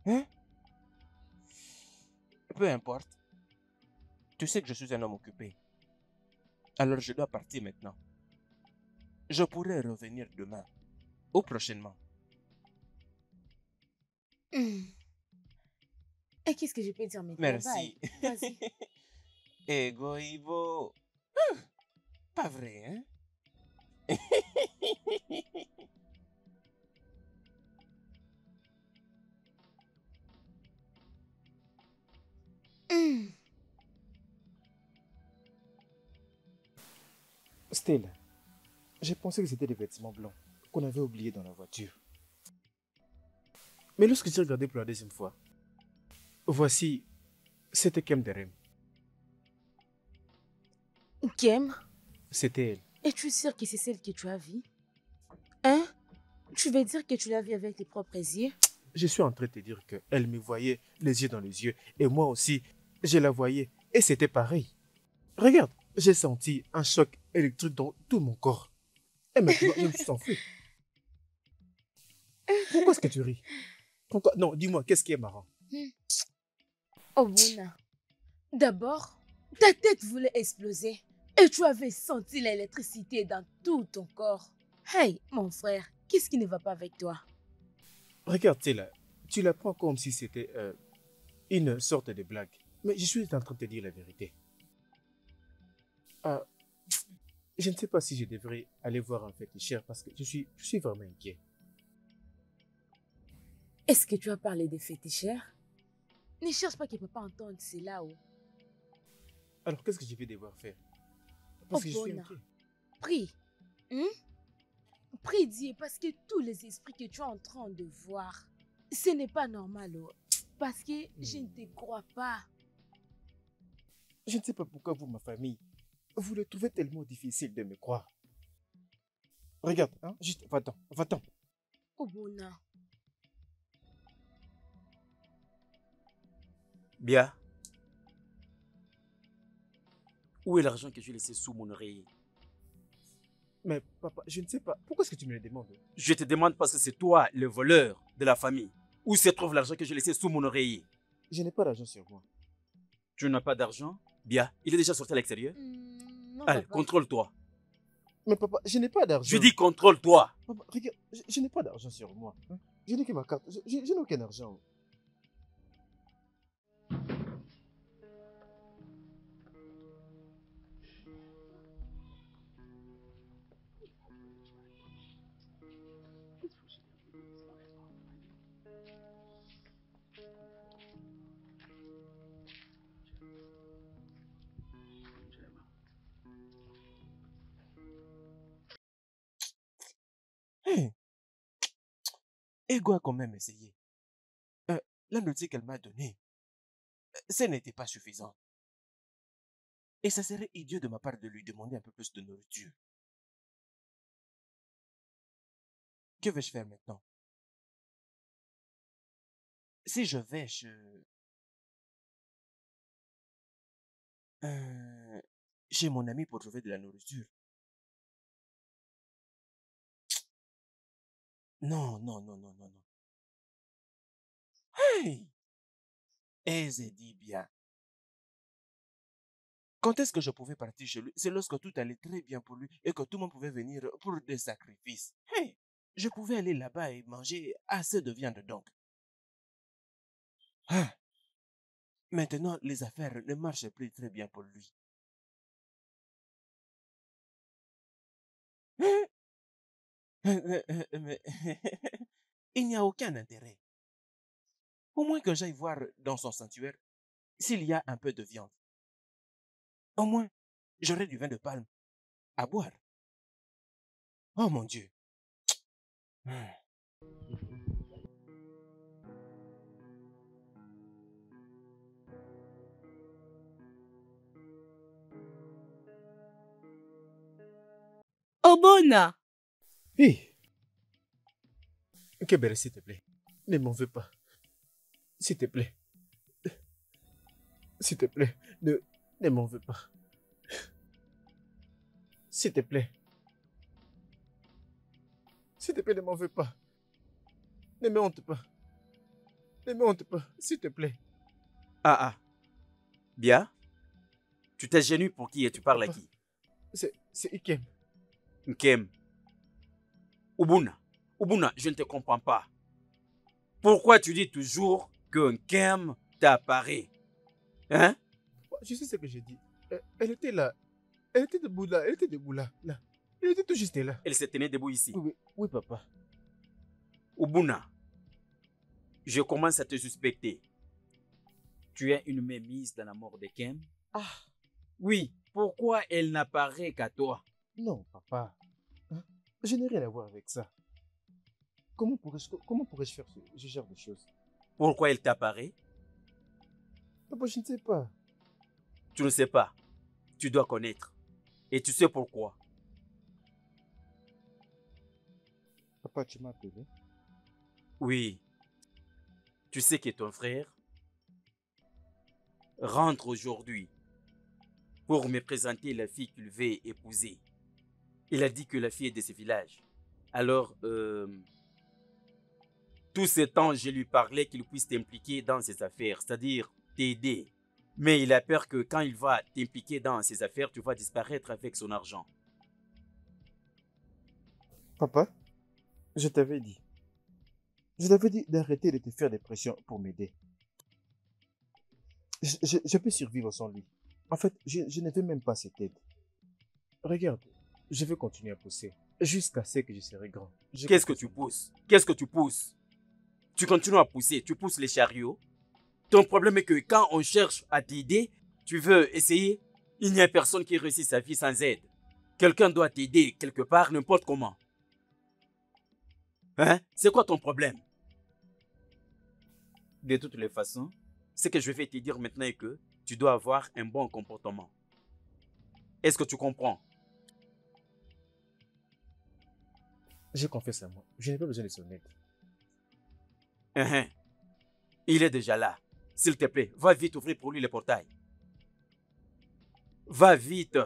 Hein? Peu importe. Tu sais que je suis un homme occupé. Alors je dois partir maintenant. Je pourrai revenir demain ou prochainement. Et qu'est-ce que je peux dire maintenant? Merci. Bye. Vas-y. Ego Ivo. Pas vrai, hein? Stella, j'ai pensé que c'était des vêtements blancs qu'on avait oubliés dans la voiture. Mais lorsque j'ai regardé pour la deuxième fois, voici, c'était Kem Derem. Kem, C'était elle. es-tu sûr que c'est celle que tu as vue? Hein? Tu veux dire que tu l'as vue avec tes propres yeux? Je suis en train de te dire qu'elle me voyait les yeux dans les yeux et moi aussi, je la voyais et c'était pareil. Regarde, j'ai senti un choc électrique dans tout mon corps. Et maintenant, je me suis enfui. Pourquoi est-ce que tu ris? Pourquoi? Non, dis-moi, qu'est-ce qui est marrant? Oh, Bouna. D'abord, ta tête voulait exploser et tu avais senti l'électricité dans tout ton corps. Hey, mon frère, qu'est-ce qui ne va pas avec toi? Regarde, Stella, tu la prends comme si c'était une sorte de blague. Mais je suis en train de te dire la vérité. Je ne sais pas si je devrais aller voir un féticheur parce que je suis vraiment inquiet. Est-ce que tu as parlé des féticheurs? Ne cherche pas que papa entende cela. Oh. Alors, qu'est-ce que je vais devoir faire? Parce que je suis Bona. inquiet. Prie. Prie Dieu parce que tous les esprits que tu es en train de voir, ce n'est pas normal. Oh. Parce que je ne te crois pas. Je ne sais pas pourquoi vous, ma famille, vous le trouvez tellement difficile de me croire. Regarde, hein, juste, va-t'en, va-t'en. Oh, Bona. Bien. Où est l'argent que j'ai laissé sous mon oreiller? Mais papa, je ne sais pas. Pourquoi est-ce que tu me le demandes? Je te demande parce que c'est toi le voleur de la famille. Où se trouve l'argent que j'ai laissé sous mon oreiller? Je n'ai pas d'argent sur moi. Tu n'as pas d'argent? Bien. Il est déjà sorti à l'extérieur? Non, Allez, papa. contrôle-toi. Mais papa, je n'ai pas d'argent. Je dis contrôle-toi. Papa, regarde, je n'ai pas d'argent sur moi. Hein. Je n'ai que ma carte. Je n'ai aucun argent. Hey, Ego a quand même essayé. La notice qu'elle m'a donnée, ce n'était pas suffisant. Et ça serait idiot de ma part de lui demander un peu plus de nourriture. Que vais-je faire maintenant? Si je vais chez mon ami pour trouver de la nourriture. Non, non, non, non, non, non. Hey! Aise dit bien. Quand est-ce que je pouvais partir chez lui? C'est lorsque tout allait très bien pour lui et que tout le monde pouvait venir pour des sacrifices. Hey! Je pouvais aller là-bas et manger assez de viande donc. Ah! Maintenant, les affaires ne marchent plus très bien pour lui. Hein? Mais il n'y a aucun intérêt. Au moins que j'aille voir dans son sanctuaire s'il y a un peu de viande. Au moins, j'aurai du vin de palme à boire. Oh mon Dieu. Obona! Hé! Kébéré, s'il te plaît. Ne m'en veux pas. S'il te plaît. S'il te plaît. Ne m'en veux pas. S'il te plaît. S'il te plaît, ne m'en veux pas. Ne me honte pas. Ne me honte pas, s'il te plaît. Ah. Bien. Tu t'es gêné pour qui et tu parles à Papa. qui? C'est Ikem. Nkem. Ubuna, je ne te comprends pas. Pourquoi tu dis toujours que Nkem t'apparaît? Hein? Je sais ce que j'ai dit. Elle était là. Elle était debout là. Elle était debout là. Là. Elle était tout juste là. Elle s'est tenue debout ici. Oui, papa. Ubuna, je commence à te suspecter. Tu as une main mise dans la mort de Kem? Ah. Oui, pourquoi elle n'apparaît qu'à toi? Non, papa. Hein? Je n'ai rien à voir avec ça. Comment pourrais-je faire ce genre de choses? Pourquoi elle t'apparaît? Papa, je ne sais pas. Tu ne sais pas. Tu dois connaître. Et tu sais pourquoi. Papa, tu m'as appelé? Oui. Tu sais que ton frère rentre aujourd'hui pour me présenter la fille qu'il veut épouser. Il a dit que la fille est de ce village. Alors, tout ce temps, je lui parlais qu'il puisse t'impliquer dans ses affaires, c'est-à-dire t'aider. Mais il a peur que quand il va t'impliquer dans ses affaires, tu vas disparaître avec son argent. Papa, je t'avais dit. Je t'avais dit d'arrêter de te faire des pressions pour m'aider. Je peux survivre sans lui. En fait, je ne veux même pas cette aide. Regarde, je vais continuer à pousser jusqu'à ce que je serai grand. Qu'est-ce que tu pousses? Qu'est-ce que tu pousses? Tu continues à pousser, tu pousses les chariots. Ton problème est que quand on cherche à t'aider, tu veux essayer, il n'y a personne qui réussit sa vie sans aide. Quelqu'un doit t'aider quelque part, n'importe comment. Hein? C'est quoi ton problème? De toutes les façons, ce que je vais te dire maintenant est que tu dois avoir un bon comportement. Est-ce que tu comprends? Je confesse à moi, je n'ai pas besoin de son aide. Il est déjà là. S'il te plaît, va vite ouvrir pour lui le portail. Va vite.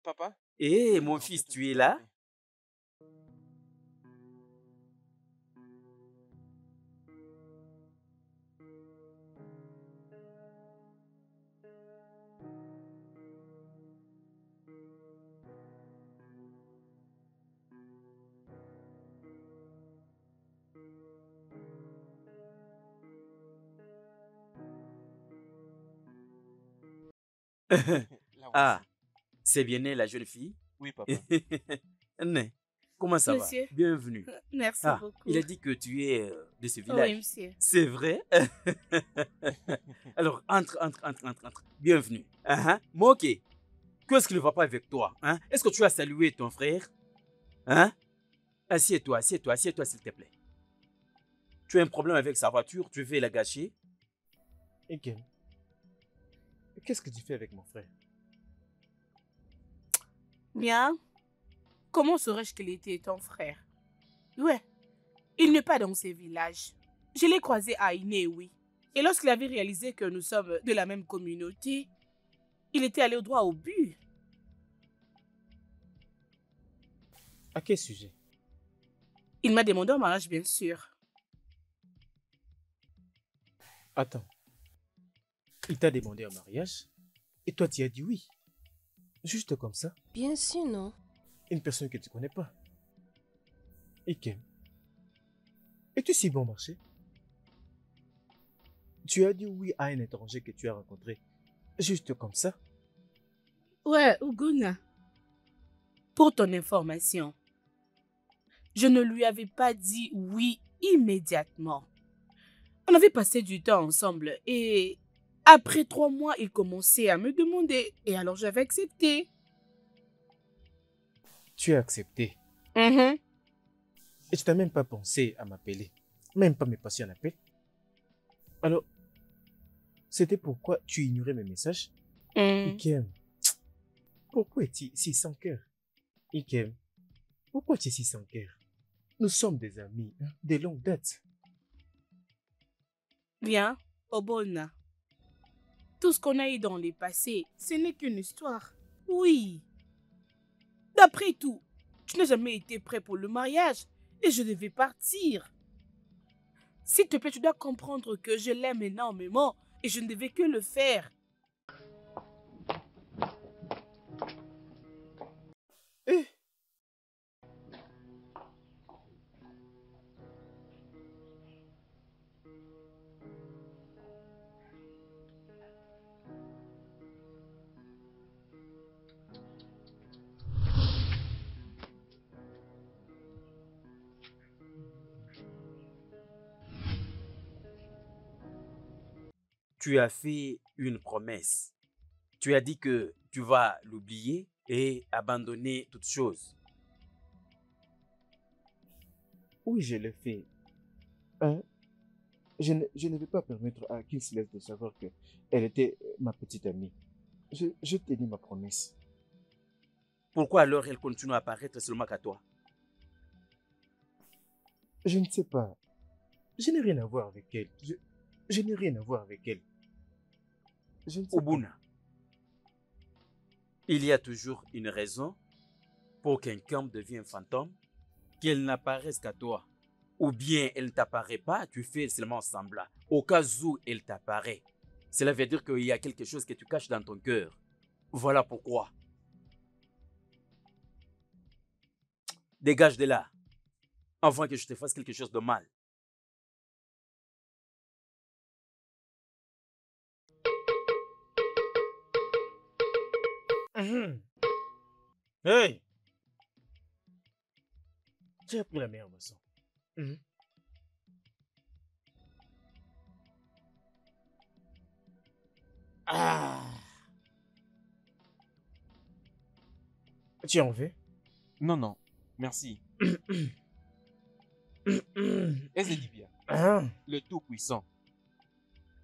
Papa? Eh, mon fils, tu es là? La Ah, voici. c'est bien elle, la jeune fille? Oui, papa. Né, comment ça va? Monsieur. Bienvenue. Merci Ah, beaucoup. il a dit que tu es de ce Oui, village. monsieur. C'est vrai? Alors, entre. Bienvenue. Moké, qu'est-ce qui ne va pas avec toi? Hein? Est-ce que tu as salué ton frère? Hein? Assieds-toi, s'il te plaît. Tu as un problème avec sa voiture, tu veux la gâcher? Ikem, qu'est-ce que tu fais avec mon frère? Bien. Comment saurais-je qu'il était ton frère? Ouais. Il n'est pas dans ces villages. Je l'ai croisé à Inéoui. Et lorsqu'il avait réalisé que nous sommes de la même communauté, il était allé droit au but. À quel sujet? Il m'a demandé en mariage, bien sûr. Attends. Il t'a demandé en mariage et toi tu as dit oui. Juste comme ça. Bien sûr, non. Une personne que tu connais pas. Ikem, es-tu si bon marché? Tu as dit oui à un étranger que tu as rencontré. Juste comme ça. Ouais, Uguna. Pour ton information, je ne lui avais pas dit oui immédiatement. On avait passé du temps ensemble et après 3 mois, il commençait à me demander et alors j'avais accepté. Tu as accepté. Mhm. Et tu n'as même pas pensé à m'appeler. Même pas me passer un appel. Alors, c'était pourquoi tu ignorais mes messages? Ikem, pourquoi es-tu si sans cœur? Ikem, pourquoi tu es si sans cœur? Nous sommes des amis, hein, de longue date. Bien, Obona. Tout ce qu'on a eu dans le passé, ce n'est qu'une histoire. Oui. D'après tout, tu n'as jamais été prêt pour le mariage et je devais partir. S'il te plaît, tu dois comprendre que je l'aime énormément et je ne devais que le faire. Eh, Tu as fait une promesse. Tu as dit que tu vas l'oublier et abandonner toute chose. oui, je l'ai fait. Hein? Je ne vais pas permettre à qui se laisse de savoir qu'elle était ma petite amie. Je t'ai dit ma promesse. Pourquoi alors elle continue à apparaître seulement qu'à toi? Je ne sais pas. Je n'ai rien à voir avec elle. Je n'ai rien à voir avec elle. Je ne sais pas. Obuna, il y a toujours une raison pour qu'un camp devienne fantôme, qu'elle n'apparaisse qu'à toi. Ou bien elle ne t'apparaît pas, tu fais seulement semblant. Au cas où elle t'apparaît, cela veut dire qu'il y a quelque chose que tu caches dans ton cœur. Voilà pourquoi. Dégage de là, avant que je te fasse quelque chose de mal. Mhm. Hey! Tu as pris la meilleure boisson. Mhm. Ah! Tu en veux? Non, non, merci. Ezedi bien, Ah, le Tout-Puissant,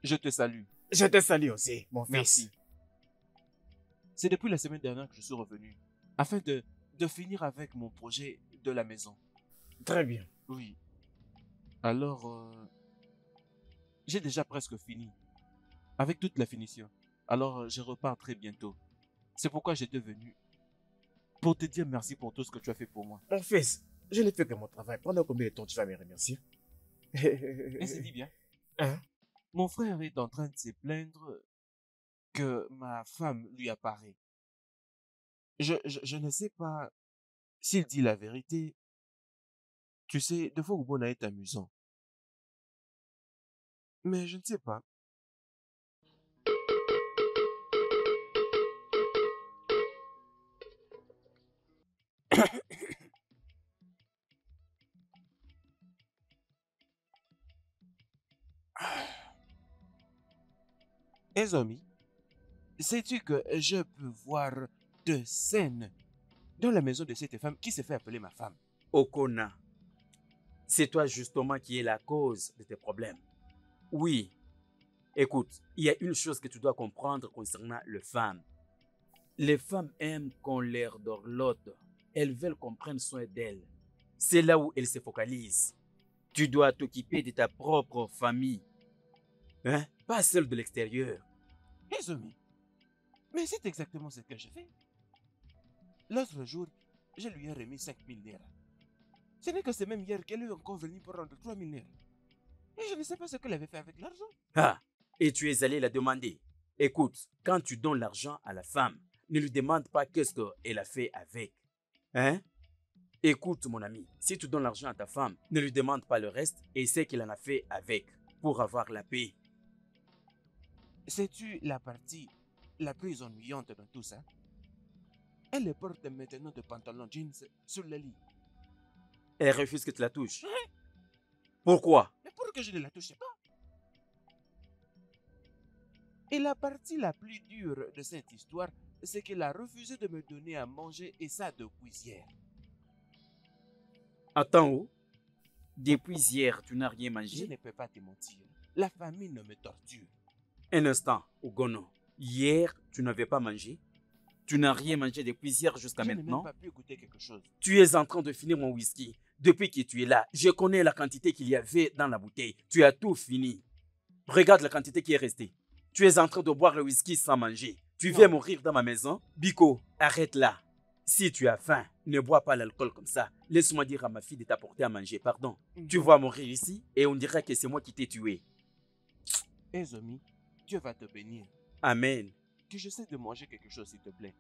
je te salue. je te salue aussi, mon Merci. fils. C'est depuis la semaine dernière que je suis revenu, afin de finir avec mon projet de la maison. Très bien. Oui. Alors, j'ai déjà presque fini, avec toute la finition. Alors, je repars très bientôt. C'est pourquoi j'étais venu, pour te dire merci pour tout ce que tu as fait pour moi. Mon fils, je n'ai fait que mon travail. Pendant combien de temps tu vas me remercier? Ezedi bien, Hein? mon frère est en train de se plaindre que ma femme lui apparaît. Je ne sais pas s'il dit la vérité. Tu sais, des fois, Oubona est amusant. Mais je ne sais pas. Ezomi, sais-tu que je peux voir de scènes dans la maison de cette femme qui se fait appeler ma femme? Okona, c'est toi justement qui es la cause de tes problèmes. Oui, écoute, il y a une chose que tu dois comprendre concernant les femmes. Les femmes aiment qu'on leur dorlote. Elles veulent qu'on prenne soin d'elles. C'est là où elles se focalisent. Tu dois t'occuper de ta propre famille, hein? Pas celle de l'extérieur. Ezomi, mais c'est exactement ce que je fais. L'autre jour, je lui ai remis 5000 naira. Ce n'est que c'est même hier qu'elle est encore venue pour rendre 3000 naira. Et je ne sais pas ce qu'elle avait fait avec l'argent. Ah, et tu es allé la demander. Écoute, quand tu donnes l'argent à la femme, ne lui demande pas qu'est-ce qu'elle a fait avec. Hein? Écoute, mon ami, si tu donnes l'argent à ta femme, ne lui demande pas le reste et ce qu'il en a fait avec pour avoir la paix. Sais-tu la partie la plus ennuyante dans tout ça? Elle porte maintenant de pantalons jeans sur le lit. Elle refuse que tu la touches. Pourquoi? Mais pour que je ne la touche pas. Et la partie la plus dure de cette histoire, c'est qu'elle a refusé de me donner à manger et ça de cuisière. Attends, oh. Depuis hier, tu n'as rien Je mangé? ne peux pas te mentir. La famine me torture. Un instant, Ogono. Hier, tu n'avais pas mangé? Tu n'as rien mangé depuis hier jusqu'à Je n'ai même maintenant? pas pu goûter quelque chose. Tu es en train de finir mon whisky. Depuis que tu es là, je connais la quantité qu'il y avait dans la bouteille. Tu as tout fini. Regarde la quantité qui est restée. Tu es en train de boire le whisky sans manger. Tu viens Non. mourir dans ma maison? Biko, arrête là. Si tu as faim, ne bois pas l'alcool comme ça. Laisse-moi dire à ma fille de t'apporter à manger, pardon. Tu vas mourir ici et on dirait que c'est moi qui t'ai tué. Ezomi, Dieu va te bénir. Amen. Que j'essaie de manger quelque chose, s'il te plaît.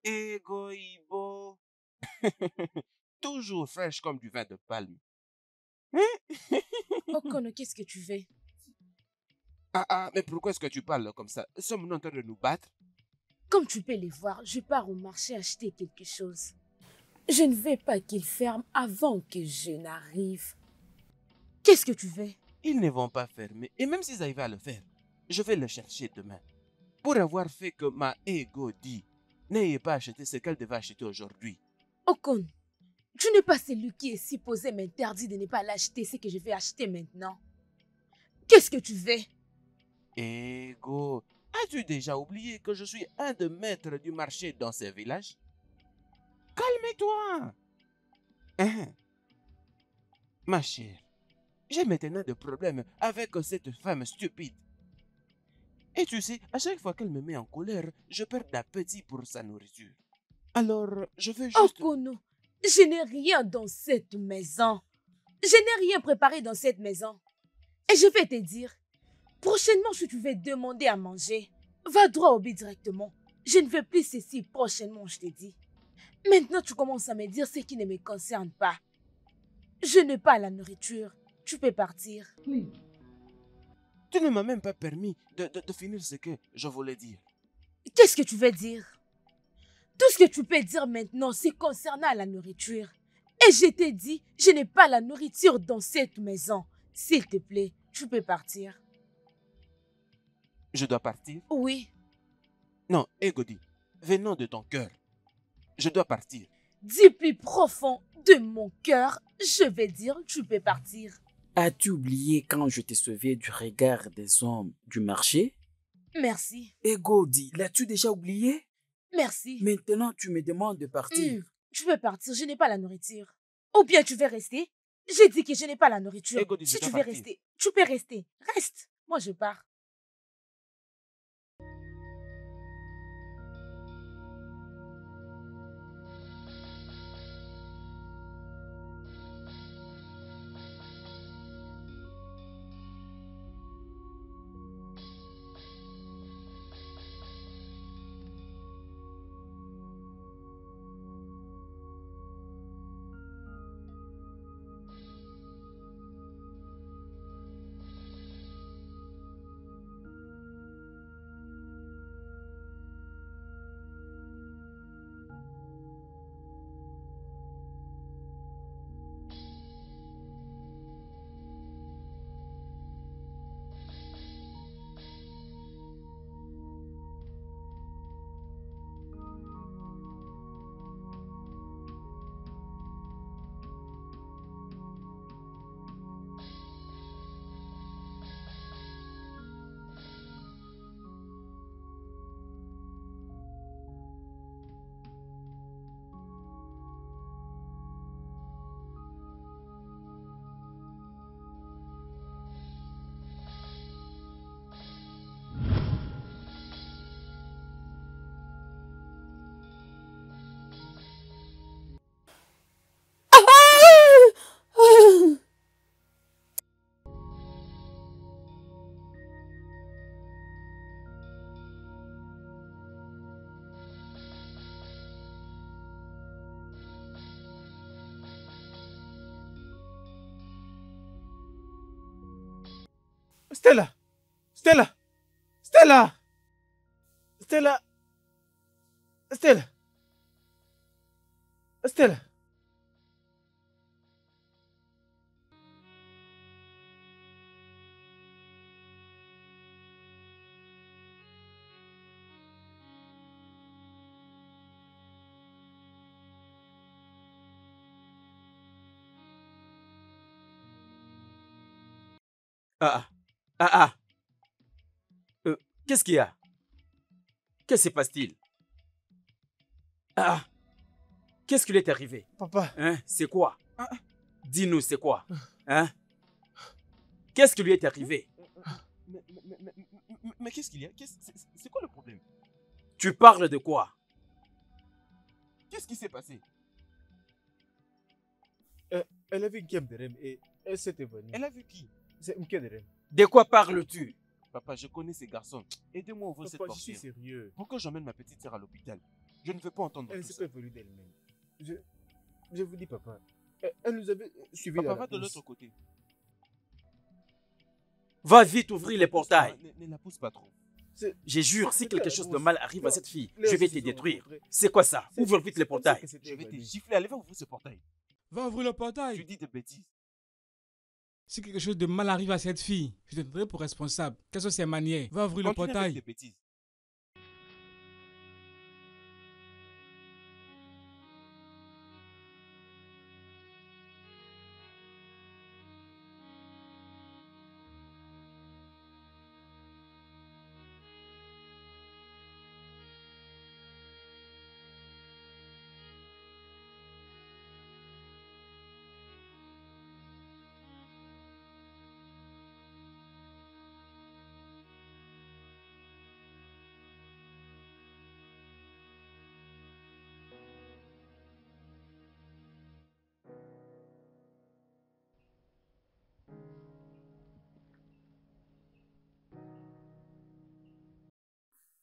Egoïbo. Toujours fraîche comme du vin de palme. Okono, qu'est-ce que tu veux? Mais pourquoi est-ce que tu parles comme ça? Sommes-nous en train de nous battre? Comme tu peux les voir, je pars au marché acheter quelque chose. Je ne veux pas qu'ils ferment avant que je n'arrive. Qu'est-ce que tu veux? Ils ne vont pas fermer. Et même s'ils arrivaient à le faire, je vais le chercher demain. Pour avoir fait que ma ego dit, n'ayez pas acheté ce qu'elle devait acheter aujourd'hui. Okon, tu n'es pas celui qui est supposé m'interdire de ne pas l'acheter, ce que je vais acheter maintenant. Qu'est-ce que tu veux? Ego, as-tu déjà oublié que je suis un des maîtres du marché dans ce village? Calme-toi. Hein? Ma chère, j'ai maintenant des problèmes avec cette femme stupide. Et tu sais, à chaque fois qu'elle me met en colère, je perds d'appétit pour sa nourriture. Alors, je veux juste... Okono, je n'ai rien dans cette maison. Je n'ai rien préparé dans cette maison. Et je vais te dire, prochainement, si tu veux demander à manger, va droit au but directement. Je ne veux plus ceci prochainement, je te dis. Maintenant, tu commences à me dire ce qui ne me concerne pas. Je n'ai pas la nourriture. Tu peux partir. Tu ne m'as même pas permis de finir ce que je voulais dire. Qu'est-ce que tu veux dire? Tout ce que tu peux dire maintenant, c'est concernant la nourriture. Et je t'ai dit, je n'ai pas la nourriture dans cette maison. S'il te plaît, tu peux partir. Je dois partir? Oui. Non, Egodi, venant de ton cœur, je dois partir. Du plus profond de mon cœur, je vais dire, tu peux partir. As-tu oublié quand je t'ai sauvé du regard des hommes du marché? Merci. Egodi, l'as-tu déjà oublié? Merci. Maintenant, tu me demandes de partir. Tu peux partir, je n'ai pas la nourriture. Ou bien tu veux rester? J'ai dit que je n'ai pas la nourriture. Egodi, je si dois tu veux partir. rester, tu peux rester. Reste. Moi, je pars. Stella! Stella! Stella! Stella! Stella! Stella! Qu'est-ce qu'il y a? Qu'est-ce qui se passe-t-il? Qu'est-ce qui lui est arrivé? Papa! Hein? C'est quoi? Dis-nous, c'est quoi? Hein? Qu'est-ce qui lui est arrivé? Mais qu'est-ce qu'il y a? C'est quoi le problème? Tu parles de quoi? Qu'est-ce qui s'est passé? Elle a vu Nkem Derem et elle s'est évanouie. Elle a vu qui? C'est Nkem Derem. De quoi parles-tu? Papa, je connais ces garçons. Aidez-moi à ouvrir cette Papa, je suis portière sérieux. pour que j'emmène ma petite sœur à l'hôpital. Je ne veux pas entendre Elle tout s'est ça. pas évoluée d'elle-même. Je vous dis, papa. Elle nous avait suivis Papa, dans va la de pousse. l'autre côté. Va vite ouvrir les Ne pousse pas, portails. Ne la pousse pas trop. Je jure, si C'était quelque à la chose de brousse. mal arrive à Non, cette fille, Léa je vais aussi, te ils ont détruire. rencontré. C'est quoi ça? C'est- Ouvre vite les c'est comme ça portails. qu'elle s'était Je vais te évanouie. gifler. Allez, va ouvrir ce portail. Va ouvrir le portail. Tu dis des bêtises. Si quelque chose de mal arrive à cette fille, je te tiendrai pour responsable. Quelles sont ses manières? Va ouvrir le Continue avec portail. tes bêtises.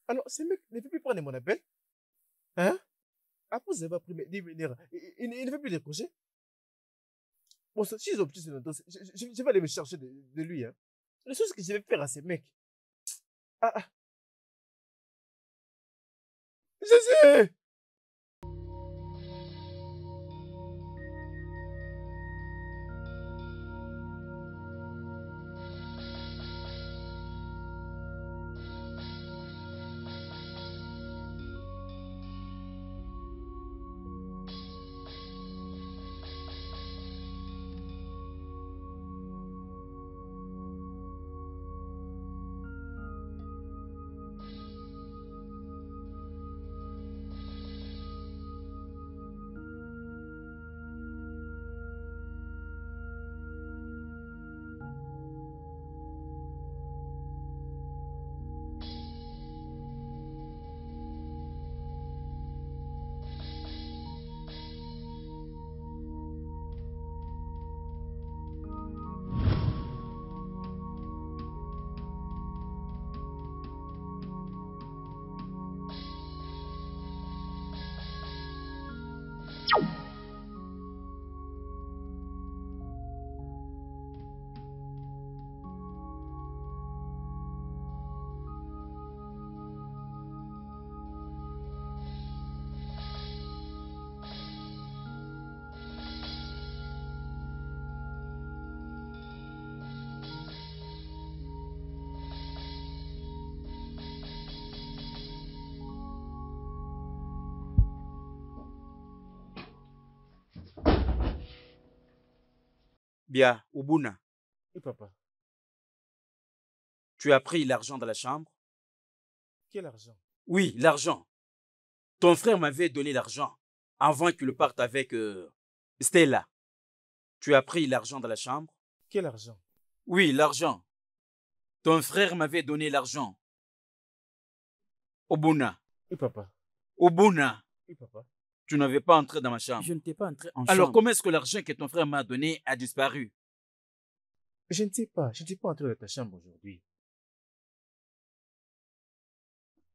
Alors, ce mec ne fait plus prendre mon appel. Hein? Après, vous avez pris mes venir. Il ne fait plus décrocher. Bon, si ils ont pris ce longtemps, je vais aller me chercher de lui. Hein. Les choses que je vais faire à ces mecs. Ah, ah. Je sais! Bien, Ubuna, Et papa, tu as pris l'argent dans la chambre? quel argent? Oui, l'argent. Ton frère m'avait donné l'argent avant qu'il parte avec Stella. Tu as pris l'argent dans la chambre? Quel argent? Oui, l'argent. Ton frère m'avait donné l'argent. Ubuna, Et papa, Ubuna, et papa. tu n'avais pas entré dans ma chambre. Je ne t'ai pas entré en Alors chambre. comment est-ce que l'argent que ton frère m'a donné a disparu? Je ne sais pas, je ne suis pas entré dans ta chambre aujourd'hui.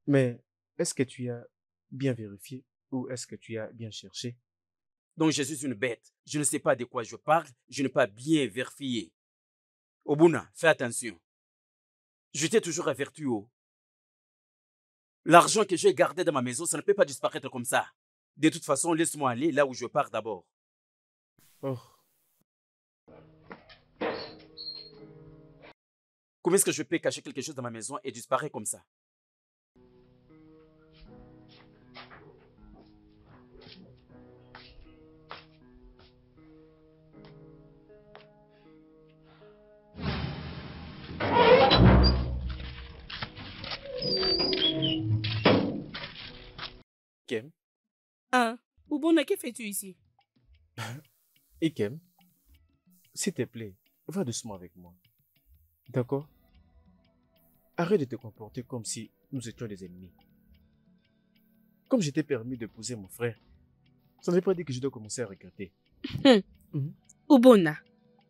Mais est-ce que tu as bien vérifié ou est-ce que tu as bien cherché? Donc je suis une bête. Je ne sais pas de quoi je parle. Je n'ai pas bien vérifié. Ubuna, fais attention. Je t'ai toujours averti. L'argent que j'ai gardé dans ma maison, ça ne peut pas disparaître comme ça. De toute façon, laisse-moi aller là où je pars d'abord. Oh, Comment est-ce que je peux cacher quelque chose dans ma maison et disparaître comme ça? Kem, Hein? Ubona, que fais-tu ici? Ikem, s'il te plaît, va doucement avec moi. D'accord? Arrête de te comporter comme si nous étions des ennemis. Comme je t'ai permis d'épouser mon frère, ça ne veut pas dire que je dois commencer à regretter. Ubona,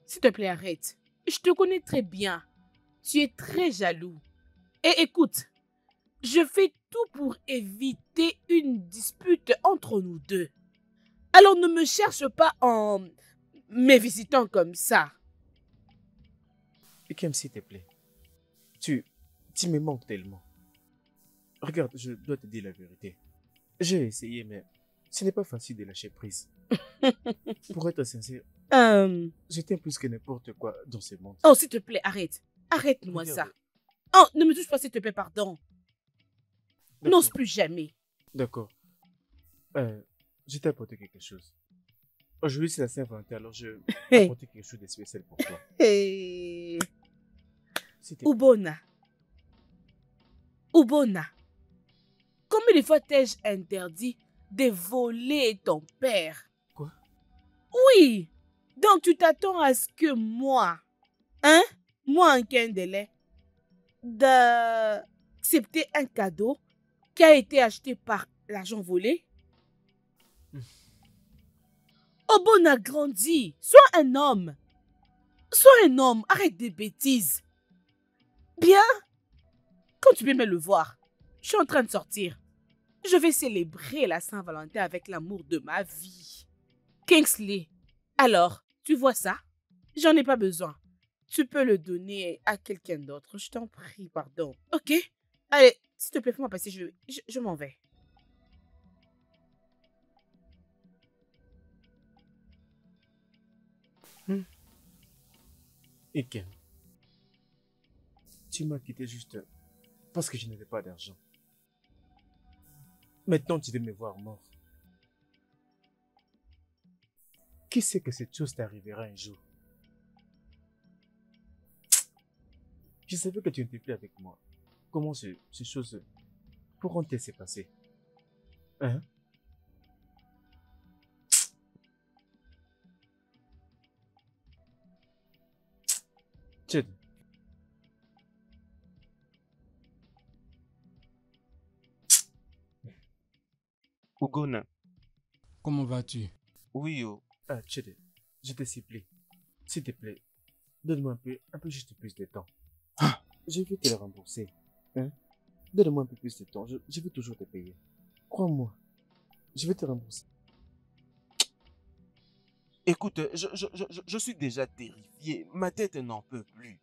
s'il te plaît, arrête. Je te connais très bien. Tu es très jaloux. Et écoute, Je fais tout pour éviter une dispute entre nous deux. Alors ne me cherche pas en me visitant comme ça. Ikem, s'il te plaît. Tu me manques tellement. Regarde, je dois te dire la vérité. J'ai essayé, mais ce n'est pas facile de lâcher prise. Pour être sincère, j'étais plus que n'importe quoi dans ce monde. Oh, s'il te plaît, arrête. Arrête-moi ça. Regarde. Oh, ne me touche pas, s'il te plaît, pardon. D'accord. N'ose plus jamais. D'accord. Je t'ai apporté quelque chose. Aujourd'hui, c'est la Saint-Valentin, alors je vais apporter quelque chose de spécial pour toi. Hey. S'il te plaît. Ubona. Ubona. Combien de fois t'ai-je interdit de voler ton père? Quoi? Oui. Donc tu t'attends à ce que moi, moi en Kendele, d'accepter un cadeau qui a été acheté par l'argent volé? Ubona grandit. Sois un homme. Sois un homme. Arrête des bêtises. Bien. Quand tu peux me le voir, je suis en train de sortir. Je vais célébrer la Saint-Valentin avec l'amour de ma vie. Kingsley, alors, tu vois ça? J'en ai pas besoin. Tu peux le donner à quelqu'un d'autre. Je t'en prie, pardon. Ok? Allez, s'il te plaît, fais-moi passer. Je m'en vais. Ikem, tu m'as quitté juste parce que je n'avais pas d'argent. Maintenant, tu veux me voir mort. Qui sait que cette chose t'arrivera un jour? Je savais que tu n'étais plus avec moi. Comment ces choses pourront-elles se passer? Hein? Chad, Ugona. Comment vas-tu? Oui, oh. Chad, je te supplie. S'il te plaît, donne-moi un peu juste plus de temps. Je vais te le rembourser. Hein? Donne-moi un peu plus de temps. Je vais toujours te payer. Crois-moi. Je vais te rembourser. Écoute, je suis déjà terrifié. Ma tête n'en peut plus.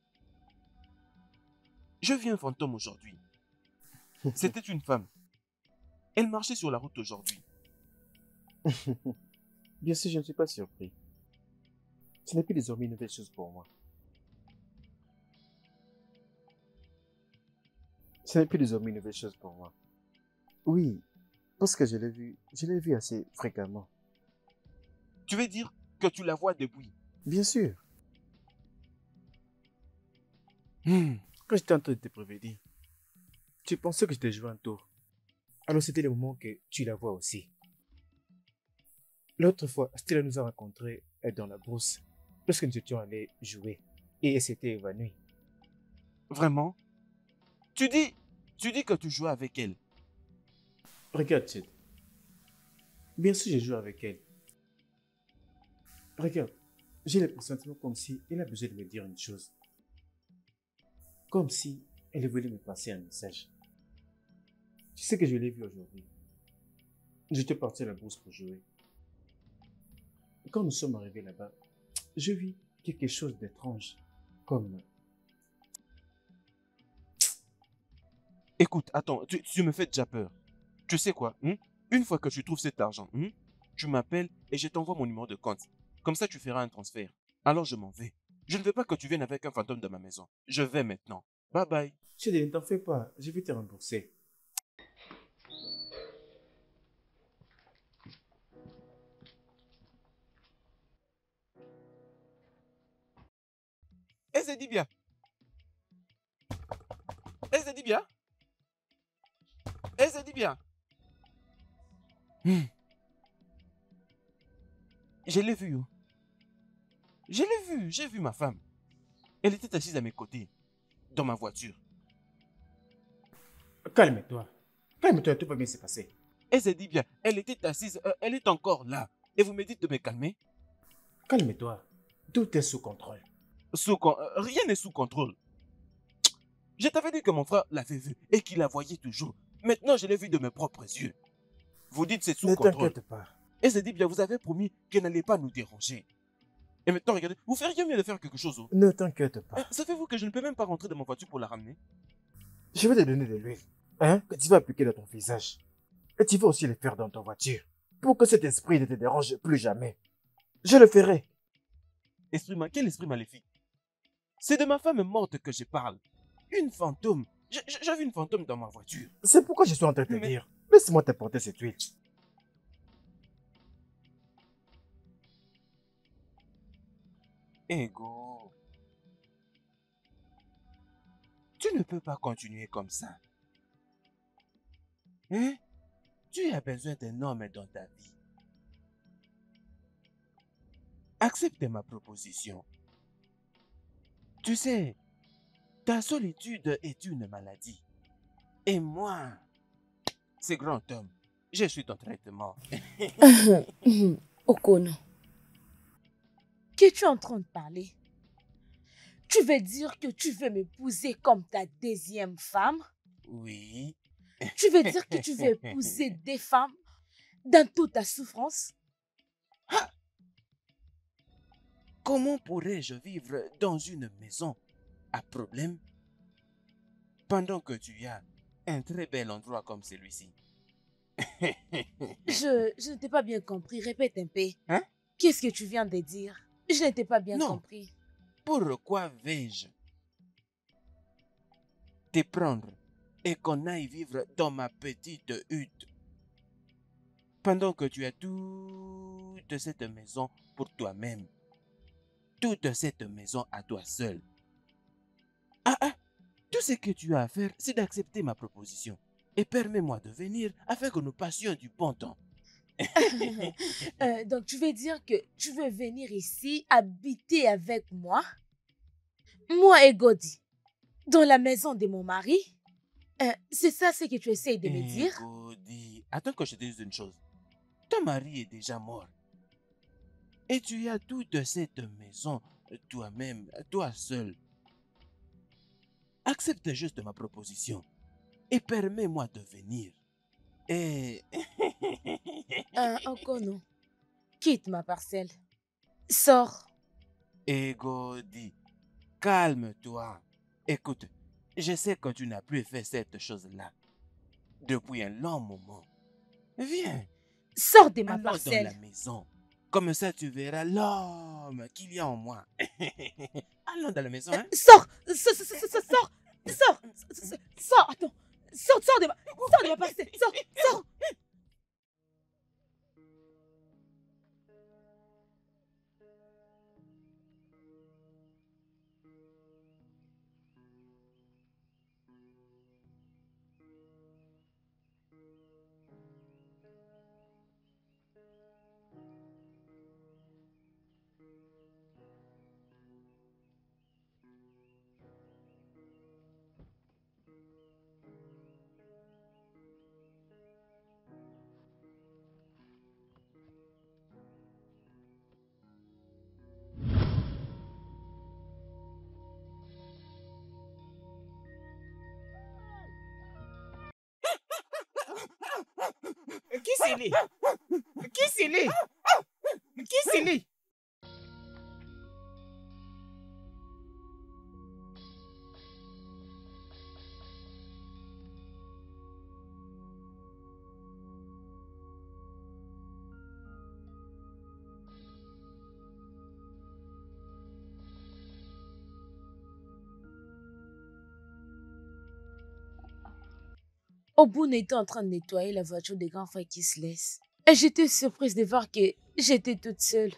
Je vis un fantôme aujourd'hui. C'était une femme. Elle marchait sur la route aujourd'hui. Bien sûr, je ne suis pas surpris. Ce n'est plus désormais une nouvelle chose pour moi. Ce n'est plus désormais une nouvelle chose pour moi. Oui, parce que je l'ai vu assez fréquemment. Tu veux dire que tu la vois depuis? Bien sûr, quand j'étais en train de te prévenir, tu pensais que je t'ai joué un tour. Alors c'était le moment que tu la vois aussi. L'autre fois, Stella nous a rencontrés dans la brousse, lorsque nous étions allés jouer, et elle s'était évanouie. Vraiment? Tu dis que tu jouais avec elle. Regarde, Chad. Bien sûr, j'ai joué avec elle. Regarde, j'ai le pressentiment comme si elle a besoin de me dire une chose. Comme si elle voulait me passer un message. Tu sais que je l'ai vue aujourd'hui. J'étais parti à la bourse pour jouer. Quand nous sommes arrivés là-bas, je vis quelque chose d'étrange. Comme... Écoute, attends, tu me fais déjà peur. Tu sais quoi? Une fois que tu trouves cet argent, tu m'appelles et je t'envoie mon numéro de compte. Comme ça, tu feras un transfert. Alors, je m'en vais. Je ne veux pas que tu viennes avec un fantôme dans ma maison. Je vais maintenant. Bye bye. Tu ne t'en fais pas, je vais te rembourser. Eh, c'est dit bien. Eh, c'est dit bien. Eh, c'est dit bien. Je l'ai vu. Je l'ai vu. J'ai vu ma femme. Elle était assise à mes côtés, dans ma voiture. Calme-toi. Calme-toi, tout va bien se passer. Elle s'est dit bien, elle était assise, elle est encore là. Et vous me dites de me calmer? Calme-toi. Tout est sous contrôle. Rien n'est sous contrôle. Je t'avais dit que mon frère l'avait vu et qu'il la voyait toujours. Maintenant, je l'ai vu de mes propres yeux. Vous dites c'est sous Ne contrôle. t'inquiète pas. Et c'est dit bien, vous avez promis qu'elle n'allait pas nous déranger. Et maintenant, regardez, vous feriez mieux de faire quelque chose. Oh. Ne t'inquiète pas. Savez-vous que je ne peux même pas rentrer dans ma voiture pour la ramener? Je vais te donner de l'huile. Hein? Que tu vas appliquer dans ton visage. Et tu vas aussi le faire dans ta voiture. Pour que cet esprit ne te dérange plus jamais. Je le ferai. Quel esprit maléfique? C'est de ma femme morte que je parle. Une fantôme. J'ai vu une fantôme dans ma voiture. C'est pourquoi je suis en train de te dire. Laisse-moi t'apporter cette huile. Ego. Tu ne peux pas continuer comme ça. Hein? Tu as besoin d'un homme dans ta vie. Accepte ma proposition. Tu sais, ta solitude est une maladie. Et moi, ce grand homme, je suis ton traitement. Okono, qu'es-tu en train de parler? Tu veux dire que tu veux m'épouser comme ta deuxième femme? Oui. Tu veux dire que tu veux épouser des femmes dans toute ta souffrance? Comment pourrais-je vivre dans une maison à problème pendant que tu as un très bel endroit comme celui-ci? Je ne t'ai pas bien compris. Répète un peu. Hein? Qu'est-ce que tu viens de dire? Je ne t'ai pas bien compris. Pourquoi vais-je te prendre et qu'on aille vivre dans ma petite hutte pendant que tu as toute cette maison pour toi-même? Toute cette maison à toi seul. Tout ce que tu as à faire, c'est d'accepter ma proposition. Et permets-moi de venir afin que nous passions du bon temps. Donc, tu veux dire que tu veux venir ici habiter avec moi? Moi et Godi, dans la maison de mon mari? C'est ça ce que tu essayes de me dire? Godi, attends que je te dise une chose. Ton mari est déjà mort. Et tu as toute cette maison toi-même, toi seul. Accepte juste ma proposition et permets-moi de venir. Et... Okono, quitte ma parcelle. Sors. Godi, calme-toi. Écoute, je sais que tu n'as plus fait cette chose-là depuis un long moment. Viens. Sors de ma Allons parcelle. dans la maison. Comme ça, tu verras l'homme qu'il y a en moi. Allons dans la maison, hein? Sors. Sors. Attends. Sors de ma parcelle. Sors. Qui c'est lui? Qui c'est lui? Obun était en train de nettoyer la voiture des grands frères qui se laissent. Et j'étais surprise de voir que j'étais toute seule.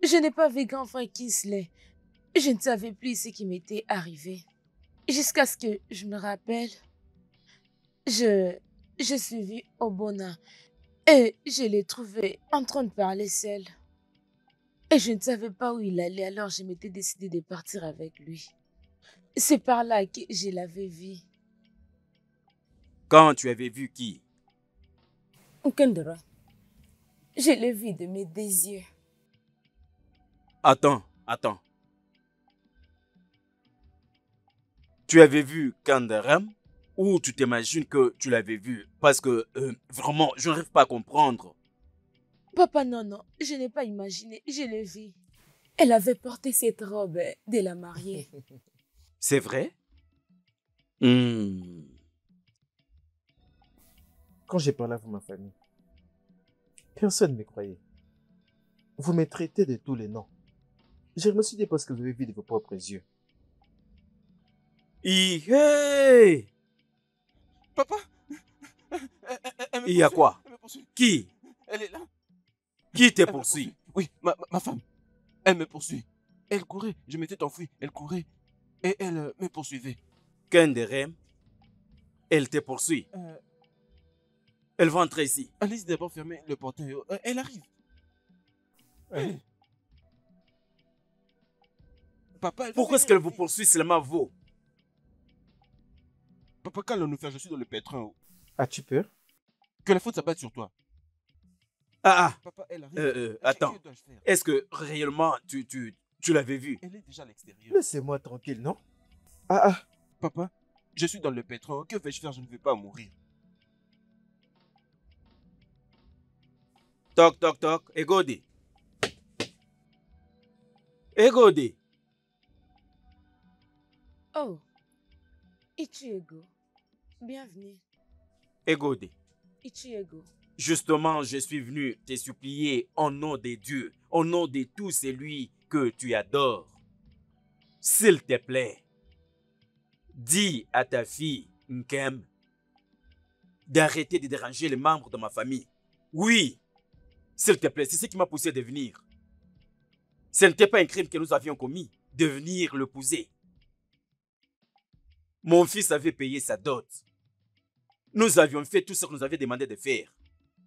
Je n'ai pas vu grand frère Kinsley. Je ne savais plus ce qui m'était arrivé. Jusqu'à ce que je me rappelle, je suivis Obona et je l'ai trouvé en train de parler seul. Et je ne savais pas où il allait, alors je m'étais décidée de partir avec lui. C'est par là que je l'avais vu. Quand tu avais vu qui? Kendra, je l'ai vu de mes deux yeux. Attends. Tu avais vu Kandaram ou tu t'imagines que tu l'avais vu? Parce que vraiment, je n'arrive pas à comprendre. Papa, non, non, je n'ai pas imaginé, je l'ai vue. Elle avait porté cette robe dès la mariée. C'est vrai? Hmm. Quand j'ai parlé à ma famille, personne ne me croyait. Vous me traitez de tous les noms. Je me suis dit parce que vous avez vu de vos propres yeux. Hey! Papa, elle me Il y a poursuit, quoi? elle me poursuit. Qui? Elle est là. Qui te Elle me poursuit? Oui, ma femme. Elle me poursuit. Elle courait, je m'étais enfui. Elle courait et elle me poursuivait. Kandaram, elle te poursuit. Elle va entrer ici. Allez d'abord fermer le portail. Elle arrive. Papa, elle va Pourquoi est-ce venir qu'elle vous ici. poursuit seulement vous? Papa, quand on nous fait, je suis dans le pétrin. As-tu peur? Que la faute s'abatte sur toi. Ah, Papa, elle arrive. attends. Que dois-je faire? Est-ce que réellement tu l'avais vu? Elle est déjà à l'extérieur. Laissez-moi tranquille, non? Ah, Papa, je suis dans le pétrin. Que vais-je faire? Je ne veux pas mourir. Toc, toc, toc. Egodi. Egodi. Oh, Ichiego, bienvenue. Egodi. Ichiego, Justement, je suis venu te supplier au nom des dieux, au nom de tout celui que tu adores. S'il te plaît, dis à ta fille, Nkem, d'arrêter de déranger les membres de ma famille. Oui, s'il te plaît, c'est ce qui m'a poussé à venir. Ce n'était pas un crime que nous avions commis, de venir l'épouser. Mon fils avait payé sa dot. Nous avions fait tout ce qu'on nous avait demandé de faire.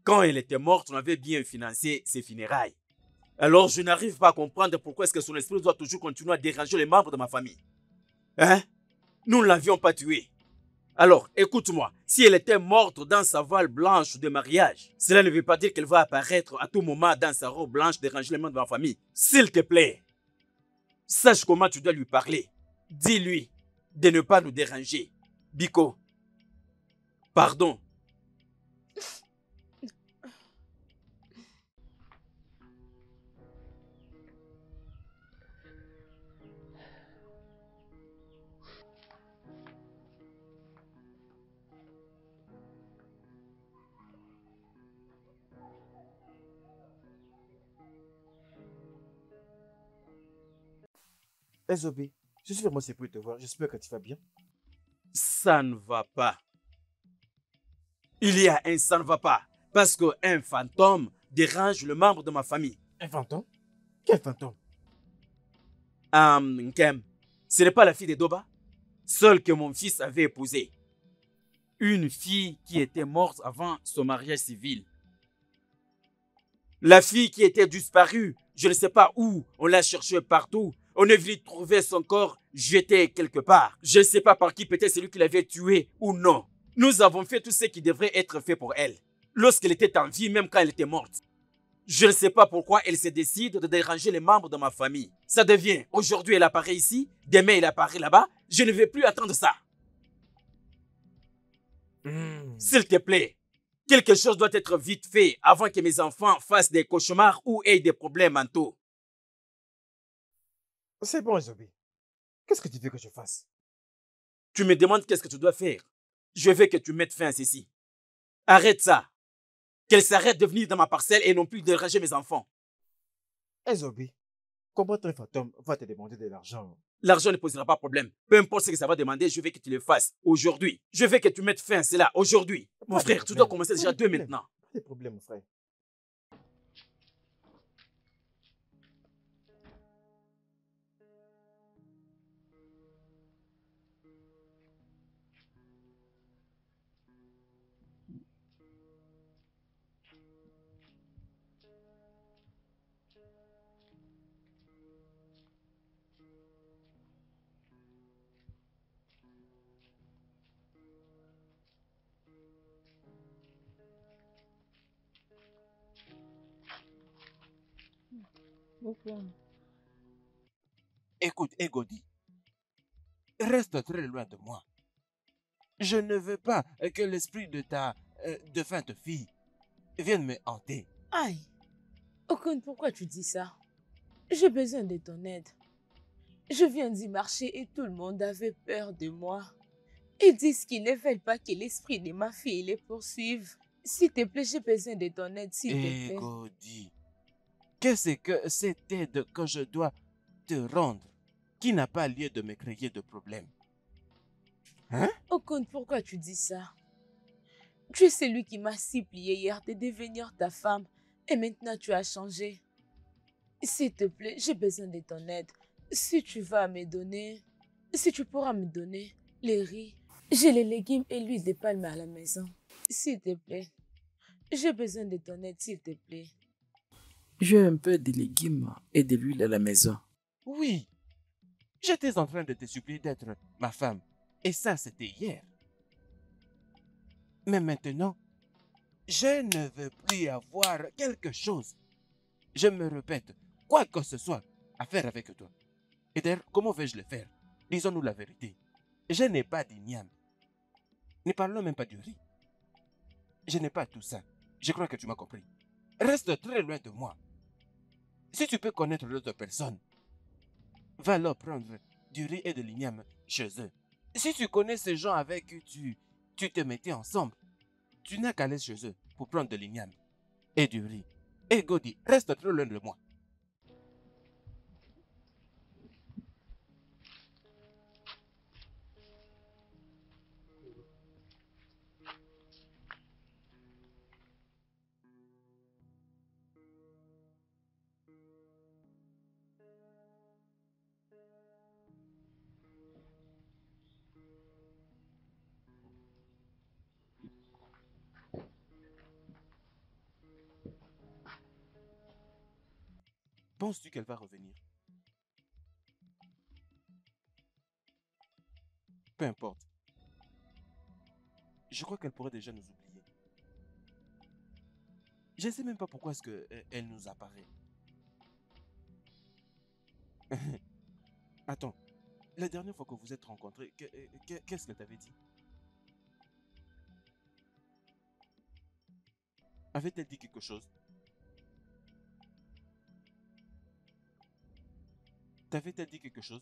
Quand elle était morte, on avait bien financé ses funérailles. Alors je n'arrive pas à comprendre pourquoi est-ce que son esprit doit toujours continuer à déranger les membres de ma famille. Hein? Nous ne l'avions pas tuée. Alors, écoute-moi, si elle était morte dans sa voile blanche de mariage, cela ne veut pas dire qu'elle va apparaître à tout moment dans sa robe blanche déranger les membres de ma famille. S'il te plaît, sache comment tu dois lui parler. Dis-lui de ne pas nous déranger. Biko, pardon. Ezobi, je suis vraiment surpris de te voir. J'espère que tu vas bien. Ça ne va pas. Il y a un ça ne va pas. Parce qu'un fantôme dérange le membre de ma famille. Un fantôme? Quel fantôme? Nkem, ce n'est pas la fille de Doba, celle que mon fils avait épousée. Une fille qui était morte avant son mariage civil. La fille qui était disparue, je ne sais pas où, on l'a cherchée partout. On est venu trouver son corps jeté quelque part. Je ne sais pas par qui, peut-être celui qui l'avait tué ou non. Nous avons fait tout ce qui devrait être fait pour elle. Lorsqu'elle était en vie, même quand elle était morte. Je ne sais pas pourquoi elle se décide de déranger les membres de ma famille. Ça devient, aujourd'hui elle apparaît ici, demain elle apparaît là-bas. Je ne vais plus attendre ça. S'il te plaît, quelque chose doit être vite fait avant que mes enfants fassent des cauchemars ou aient des problèmes mentaux. C'est bon, Ezobi. Qu'est-ce que tu veux que je fasse? Tu me demandes qu'est-ce que tu dois faire. Je veux que tu mettes fin à ceci. Arrête ça. Qu'elle s'arrête de venir dans ma parcelle et non plus de déranger mes enfants. Ezobi, comment un fantôme va te demander de l'argent? L'argent ne posera pas problème. Peu importe ce que ça va demander, je veux que tu le fasses aujourd'hui. Je veux que tu mettes fin à cela aujourd'hui. Mon frère, tu dois commencer déjà dès maintenant. Pas de problème, mon frère. Pourquoi? Écoute, Egodi. reste très loin de moi. Je ne veux pas que l'esprit de ta défunte fille vienne me hanter. Aïe, Okun, pourquoi tu dis ça? J'ai besoin de ton aide. Je viens d'y marcher et tout le monde avait peur de moi. Ils disent qu'ils ne veulent pas que l'esprit de ma fille les poursuive. S'il te plaît, j'ai besoin de ton aide, s'il te plaît. Egodi, qu'est-ce que cette aide que je dois te rendre qui n'a pas lieu de me créer de problème? Hein? Okun, pourquoi tu dis ça? Tu es celui qui m'a supplié hier de devenir ta femme et maintenant tu as changé. S'il te plaît, j'ai besoin de ton aide. Si tu pourras me donner les riz, j'ai les légumes et l'huile de palme à la maison. S'il te plaît, j'ai besoin de ton aide, s'il te plaît. J'ai un peu de légumes et de l'huile à la maison. Oui, j'étais en train de te supplier d'être ma femme. Et ça, c'était hier. Mais maintenant, je ne veux plus avoir quelque chose. Je me répète, quoi que ce soit à faire avec toi. Et d'ailleurs, comment vais-je le faire? Disons-nous la vérité. Je n'ai pas d'igname. Ne parlons même pas du riz. Je n'ai pas tout ça. Je crois que tu m'as compris. Reste très loin de moi. Si tu peux connaître d'autres personnes, va leur prendre du riz et de l'igname chez eux. Si tu connais ces gens avec qui tu te mettais ensemble, tu n'as qu'à aller chez eux pour prendre de l'igname et du riz. Et Godi, reste très loin de moi. Penses-tu qu'elle va revenir? Peu importe. Je crois qu'elle pourrait déjà nous oublier. Je ne sais même pas pourquoi est-ce qu'elle nous apparaît. Attends, la dernière fois que vous êtes rencontrés, qu'est-ce qu'elle t'avait dit? Avait-elle dit quelque chose? T'avait-elle dit quelque chose?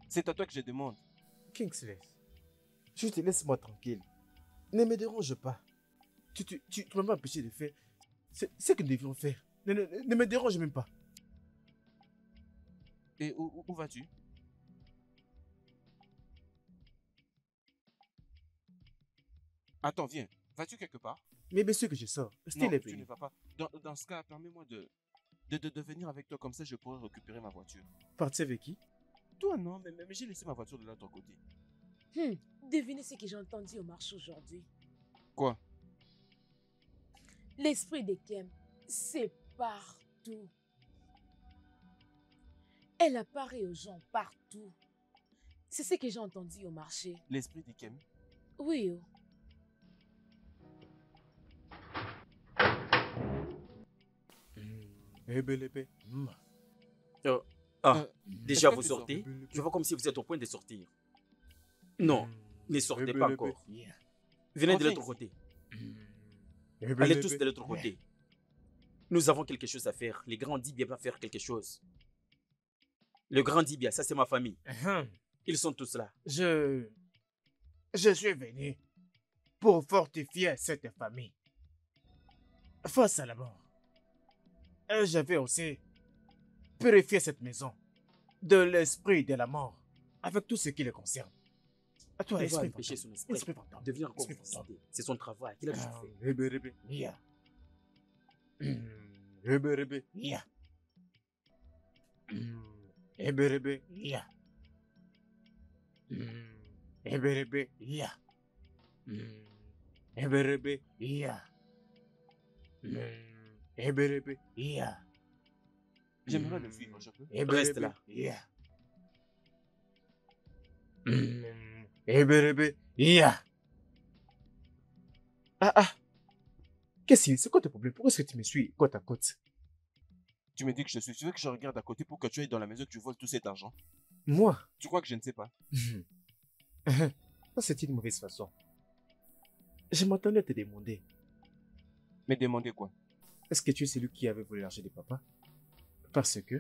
C'est à toi que je demande. Kingsley, juste laisse-moi tranquille. Ne me dérange pas. Tu m'as pas empêché de faire ce que nous devions faire. Ne me dérange même pas. Et où vas-tu? Attends, viens. Vas-tu quelque part? Mais bien sûr que je sors. Non, Style est tu venu. ne vas pas. Dans ce cas, permets-moi de venir avec toi, comme ça je pourrai récupérer ma voiture. Parti avec qui? Toi, non, mais j'ai laissé ma voiture de l'autre côté. Devinez ce que j'ai entendu au marché aujourd'hui. Quoi? L'esprit de Kem, c'est partout. Elle apparaît aux gens partout. C'est ce que j'ai entendu au marché. L'esprit d'Ikem? Oui, oh. Ebelebe. Déjà, est-ce que vous tu sortez? sors? Je vois comme si vous êtes au point de sortir. Non, ne sortez pas encore. Venez de Reviens l'autre ici. côté. Ebelebe. Allez tous de l'autre côté. Nous avons quelque chose à faire. Le grand Dibia va faire quelque chose. Le grand Dibia, ça c'est ma famille. Ils sont tous là. Je suis venu pour fortifier cette famille face à la mort. Et j'avais aussi purifié cette maison de l'esprit de la mort avec tout ce qui le concerne. À toi, On va esprit empêcher fantôme. son esprit Esprit fantôme. de venir encore Esprit vous fantôme. visiter. C'est son travail. Il a toujours fait. Ebelebe. Ya. Ebelebe. Ya. Ebelebe. Ya. Ebelebe. Ya. Ebelebe. Ya. Ebelebe. Ya. J'aimerais le suivre, je peux? Reste là. Ya. Ebelebe. Ya. Ah. Qu'est-ce que c'est quoi ton problème? Pourquoi est-ce que tu me suis côte à côte? Tu me dis que je suis. Tu veux que je regarde à côté pour que tu ailles dans la maison et que tu voles tout cet argent? Moi? Tu crois que je ne sais pas? Ça, c'est une mauvaise façon. Je m'attendais à te demander, Mais demandez quoi? est-ce que tu es celui qui avait volé l'argent de papa? Parce que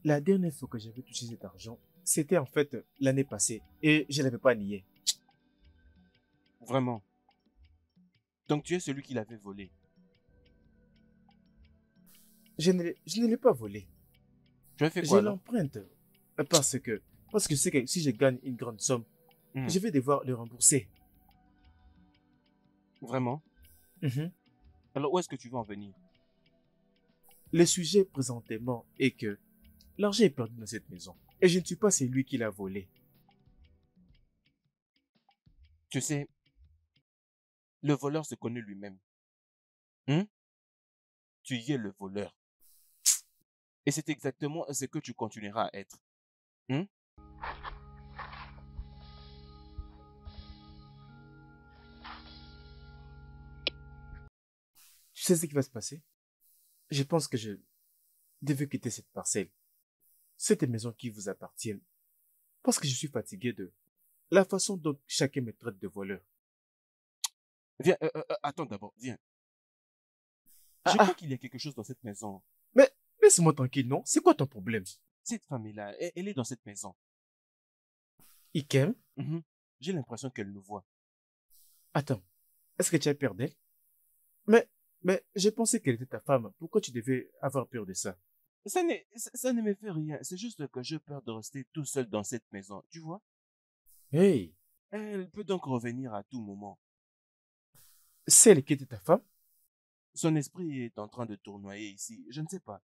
la dernière fois que j'avais touché cet argent, c'était en fait l'année passée et je ne l'avais pas nié. Vraiment? Donc tu es celui qui l'avait volé? Je ne l'ai pas volé. Tu as fait Je quoi alors? l'emprunte parce que je sais que si je gagne une grande somme, je vais devoir le rembourser. Vraiment? Mhm. Alors où est-ce que tu veux en venir? Le sujet présentement est que l'argent est perdu dans cette maison et je ne suis pas celui qui l'a volé. Tu sais, le voleur se connaît lui-même. Tu y es le voleur. Et c'est exactement ce que tu continueras à être. Tu sais ce qui va se passer? Je pense que je devais quitter cette parcelle, cette maison qui vous appartient, parce que je suis fatigué de la façon dont chacun me traite de voleur. Viens, attends d'abord, viens. Je crois qu'il y a quelque chose dans cette maison. Mais laisse-moi tranquille, non? C'est quoi ton problème? Cette famille-là, elle est dans cette maison. Ikem? J'ai l'impression qu'elle nous voit. Attends, est-ce que tu as peur d'elle? Mais j'ai pensé qu'elle était ta femme. Pourquoi tu devais avoir peur de ça? Ça ne me fait rien. C'est juste que j'ai peur de rester tout seul dans cette maison. Tu vois? Hey, Elle peut donc revenir à tout moment. c'est elle qui était ta femme? Son esprit est en train de tournoyer ici. Je ne sais pas.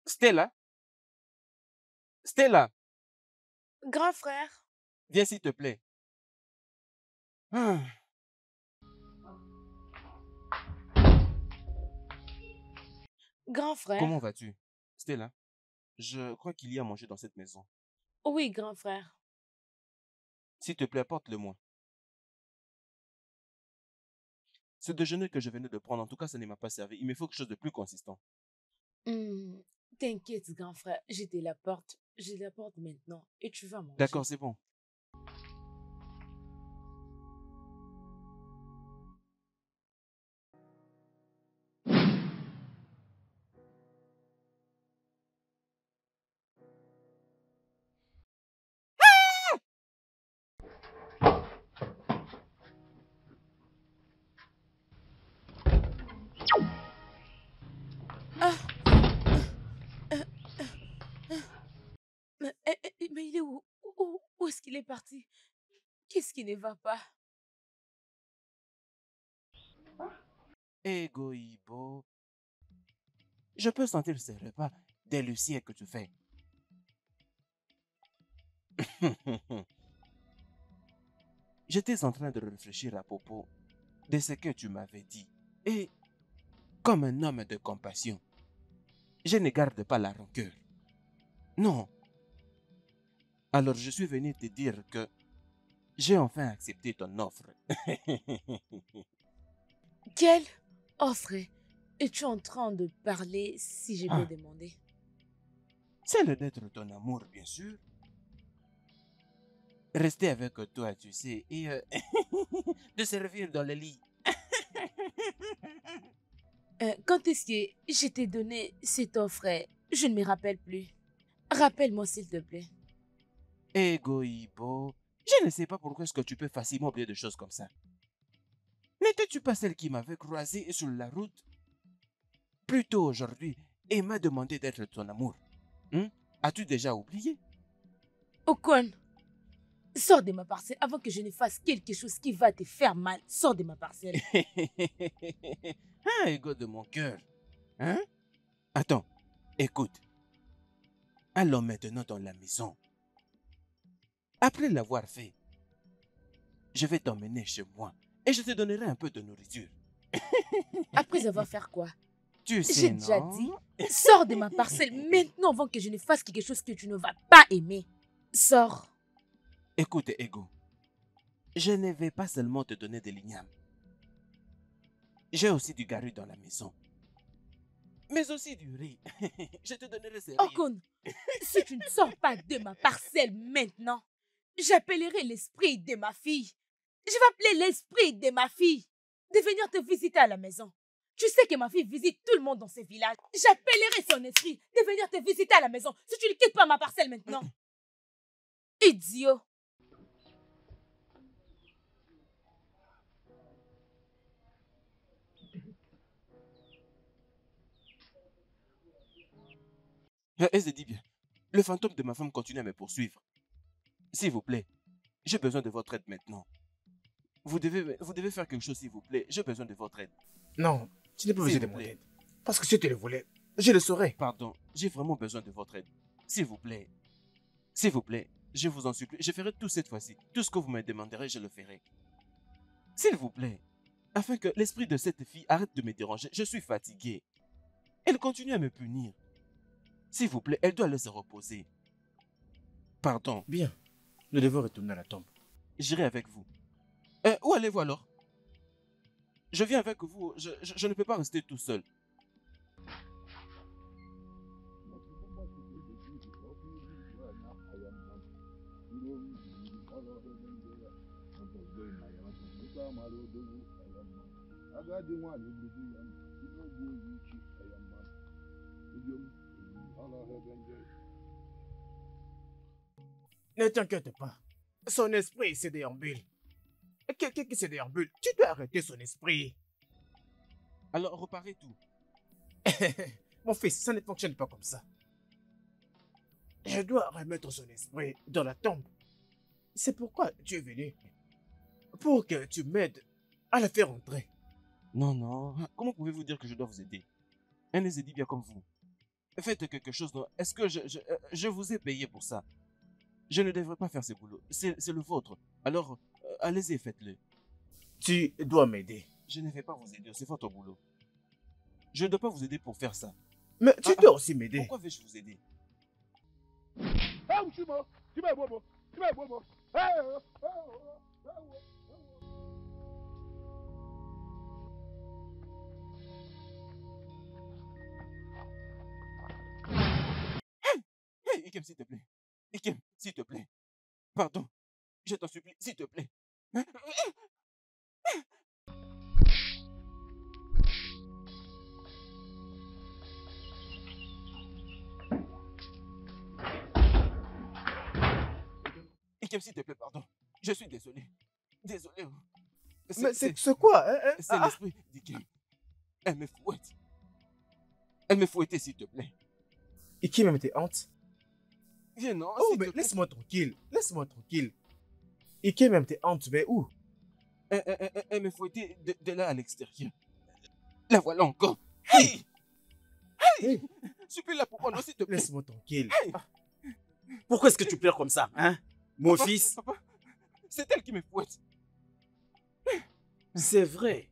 Stella? Stella, Grand frère. viens s'il te plaît. Ah, Grand frère. comment vas-tu? Stella, je crois qu'il y a à manger dans cette maison. Oui, grand frère. S'il te plaît, apporte-le-moi. Ce déjeuner que je venais de prendre, en tout cas, ça ne m'a pas servi. Il me faut quelque chose de plus consistant. T'inquiète, grand frère. Je te l'apporte. Je l'apporte maintenant. Et tu vas manger. D'accord, c'est bon. Mais il est où? Où est-ce qu'il est parti? Qu'est-ce qui ne va pas? Egoïbo. Je peux sentir ce repas délicieux que tu fais. J'étais en train de réfléchir à propos de ce que tu m'avais dit. Et, comme un homme de compassion, je ne garde pas la rancœur. Non. Alors je suis venu te dire que j'ai enfin accepté ton offre. Quelle offre es-tu en train de parler si je peux demander? Celle d'être ton amour, bien sûr. Rester avec toi, tu sais, et de servir dans le lit. Quand est-ce que je t'ai donné cette offre? Je ne me rappelle plus. Rappelle-moi s'il te plaît. Egoïbo, je ne sais pas pourquoi est-ce que tu peux facilement oublier des choses comme ça. N'étais-tu pas celle qui m'avait croisé sur la route plus tôt aujourd'hui et m'a demandé d'être ton amour? As-tu déjà oublié? Okon, sors de ma parcelle avant que je ne fasse quelque chose qui va te faire mal. Sors de ma parcelle. Ego de mon cœur. Attends, écoute. Allons maintenant dans la maison. Après l'avoir fait, je vais t'emmener chez moi et je te donnerai un peu de nourriture. Après avoir fait quoi? Tu sais, J'ai déjà non? dit, sors de ma parcelle maintenant avant que je ne fasse quelque chose que tu ne vas pas aimer. Sors. Écoute, Ego, je ne vais pas seulement te donner des lignames. J'ai aussi du garu dans la maison. Mais aussi du riz. Je te donnerai ces riz. Okon, si tu ne sors pas de ma parcelle maintenant, j'appellerai l'esprit de ma fille. Je vais appeler l'esprit de ma fille de venir te visiter à la maison. Tu sais que ma fille visite tout le monde dans ce village. J'appellerai son esprit de venir te visiter à la maison si tu ne quittes pas ma parcelle maintenant. Idiot. Elle dit bien. Le fantôme de ma femme continue à me poursuivre. S'il vous plaît, j'ai besoin de votre aide maintenant. Vous devez faire quelque chose, s'il vous plaît. J'ai besoin de votre aide. Non, tu n'es pas S'il besoin de vous mon plaît. aide. Parce que si tu le voulais, je le saurais. Pardon, j'ai vraiment besoin de votre aide. S'il vous plaît. S'il vous plaît, je vous en supplie. Je ferai tout cette fois-ci. Tout ce que vous me demanderez, je le ferai. S'il vous plaît. Afin que l'esprit de cette fille arrête de me déranger. Je suis fatigué. Elle continue à me punir. S'il vous plaît, elle doit aller se reposer. Pardon, Bien, nous devons retourner à la tombe. j'irai avec vous. Où allez-vous alors? Je viens avec vous. Je ne peux pas rester tout seul. Ne t'inquiète pas. Son esprit se déambule. Quelqu'un qui se déambule, tu dois arrêter son esprit. Alors, reparez tout. Mon fils, ça ne fonctionne pas comme ça. Je dois remettre son esprit dans la tombe. C'est pourquoi tu es venu. Pour que tu m'aides à la faire entrer. Non, non. Comment pouvez-vous dire que je dois vous aider? Elle les a dit bien comme vous. Faites quelque chose. Est-ce que je vous ai payé pour ça? Je ne devrais pas faire ce boulot. C'est le vôtre. Alors, allez-y et faites-le. Tu dois m'aider. Je ne vais pas vous aider. C'est votre boulot. Je ne dois pas vous aider pour faire ça. Mais tu dois aussi m'aider. Pourquoi vais-je vous aider? Hey, Ikem, s'il te plaît. Ikem, s'il te plaît. Pardon. Je t'en supplie, s'il te plaît. Ikem, s'il te plaît, pardon. Je suis désolé. Désolé. Mais c'est quoi hein? C'est l'esprit d'Ikem. Elle me fouette. Elle me fouettait, s'il te plaît. Et qui même tes hantes? Viens, non. Oh, s'il mais te plaît. laisse-moi tranquille. Laisse-moi tranquille. Et qui même tes hantes, mais où? Elle me fouettait de là à l'extérieur. La voilà encore. Hey! Hey, Supplie-la pour moi, non, s'il te plaît. laisse-moi tranquille. Hey! Pourquoi est-ce que tu pleures comme ça, hein? Mon Papa, fils, Papa, c'est elle qui me fouette. c'est vrai.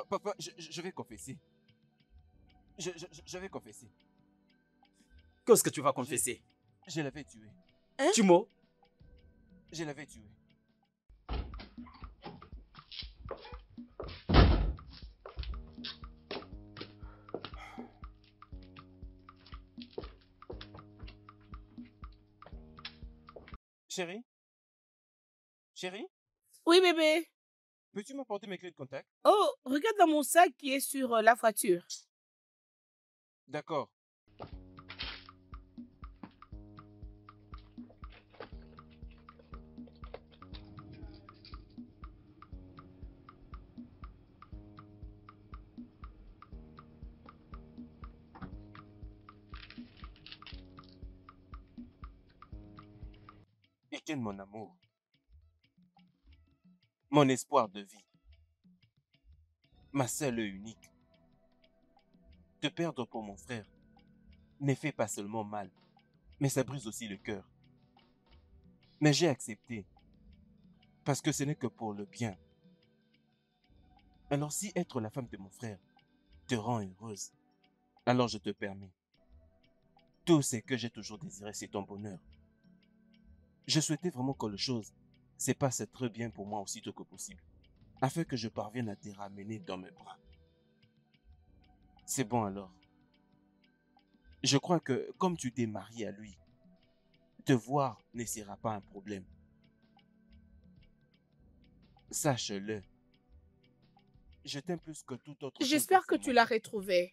Papa, je vais confesser. Je vais confesser. Qu'est-ce que tu vas confesser? Je l'avais tué. Timo, Je l'avais tué. Chérie? Chérie? Oui, bébé. Peux-tu m'apporter mes clés de contact? Oh, regarde dans mon sac qui est sur la voiture. D'accord. Etienne, mon amour. Mon espoir de vie. Ma seule et unique. Te perdre pour mon frère ne fait pas seulement mal, mais ça brise aussi le cœur. Mais j'ai accepté, parce que ce n'est que pour le bien. Alors si être la femme de mon frère te rend heureuse, alors je te permets. Tout ce que j'ai toujours désiré, c'est ton bonheur. Je souhaitais vraiment que les choses se passent très bien pour moi aussitôt que possible, afin que je parvienne à te ramener dans mes bras. C'est bon alors. Je crois que comme tu t'es marié à lui, te voir ne sera pas un problème. Sache-le. Je t'aime plus que tout autre chose. J'espère que tu l'as retrouvé.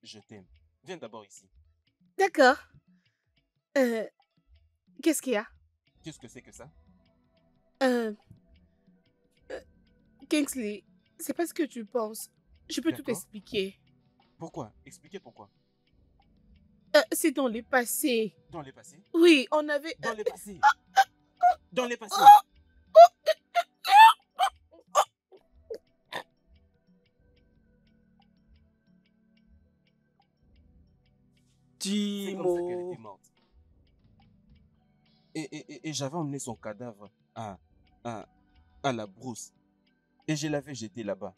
Je t'aime. Viens d'abord ici. D'accord. Qu'est-ce qu'il y a? Qu'est-ce que c'est que ça? Kingsley, c'est pas ce que tu penses. Je peux tout D'accord. expliquer. Pourquoi? Expliquez pourquoi. C'est dans le passé. Dans les passés? Oui, on avait... Dans les passés. Dans les passés. C'est comme ça qu'elle Timo. était morte. Et j'avais emmené son cadavre à la brousse. Et je l'avais jeté là-bas.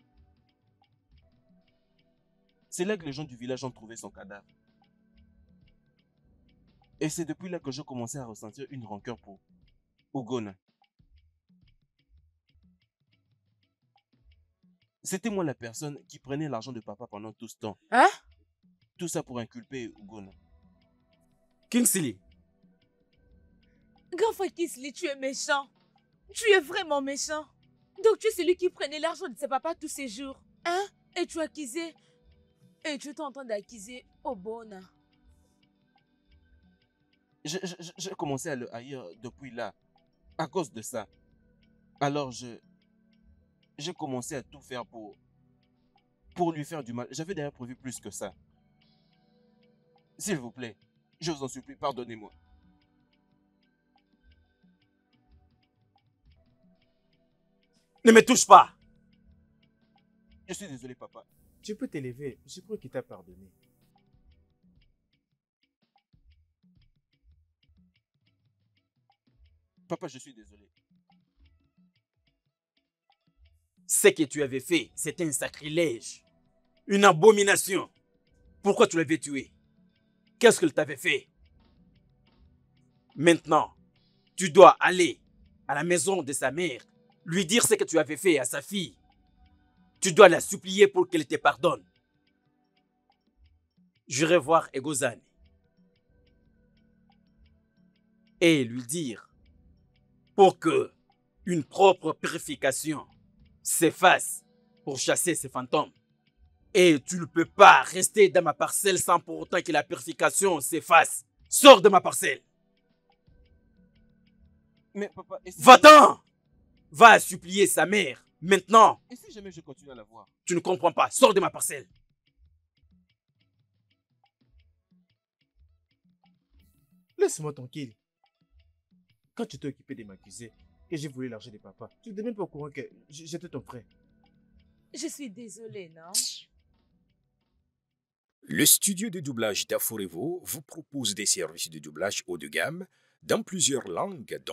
C'est là que les gens du village ont trouvé son cadavre. Et c'est depuis là que je commençais à ressentir une rancœur pour Ugonna. C'était moi la personne qui prenait l'argent de papa pendant tout ce temps. Hein? Tout ça pour inculper Ugonna. Kingsley, Grand frère Kingsley, tu es méchant. Tu es vraiment méchant. Donc tu es celui qui prenait l'argent de ses papas tous ces jours. Hein? Et tu as accusé... Et tu es en train d'accuser Obona. J'ai commencé à le haïr depuis là, à cause de ça. Alors j'ai commencé à tout faire pour lui faire du mal. J'avais d'ailleurs prévu plus que ça. S'il vous plaît, je vous en supplie, pardonnez-moi. ne me touche pas. Je suis désolé, papa. Tu peux t'élever. Je crois qu'il t'a pardonné. Papa, je suis désolé. Ce que tu avais fait, c'était un sacrilège. Une abomination. Pourquoi tu l'avais tué? Qu'est-ce qu'il t'avait fait? Maintenant, tu dois aller à la maison de sa mère, lui dire ce que tu avais fait à sa fille. Tu dois la supplier pour qu'elle te pardonne. J'irai voir Egozane et lui dire pour que une propre purification s'efface pour chasser ces fantômes. Et tu ne peux pas rester dans ma parcelle sans pour autant que la purification s'efface. Sors de ma parcelle. Mais papa, Va-t'en! Va supplier sa mère. Maintenant, Et si jamais je continue à la voir? tu ne comprends pas. Sors de ma parcelle. Laisse-moi tranquille. Quand tu t'es occupé de m'accuser, que j'ai volé l'argent de papa, tu n'étais même pas au courant que j'étais ton frère. Je suis désolée, non? Le studio de doublage d'Aforevo vous propose des services de doublage haut de gamme dans plusieurs langues, dont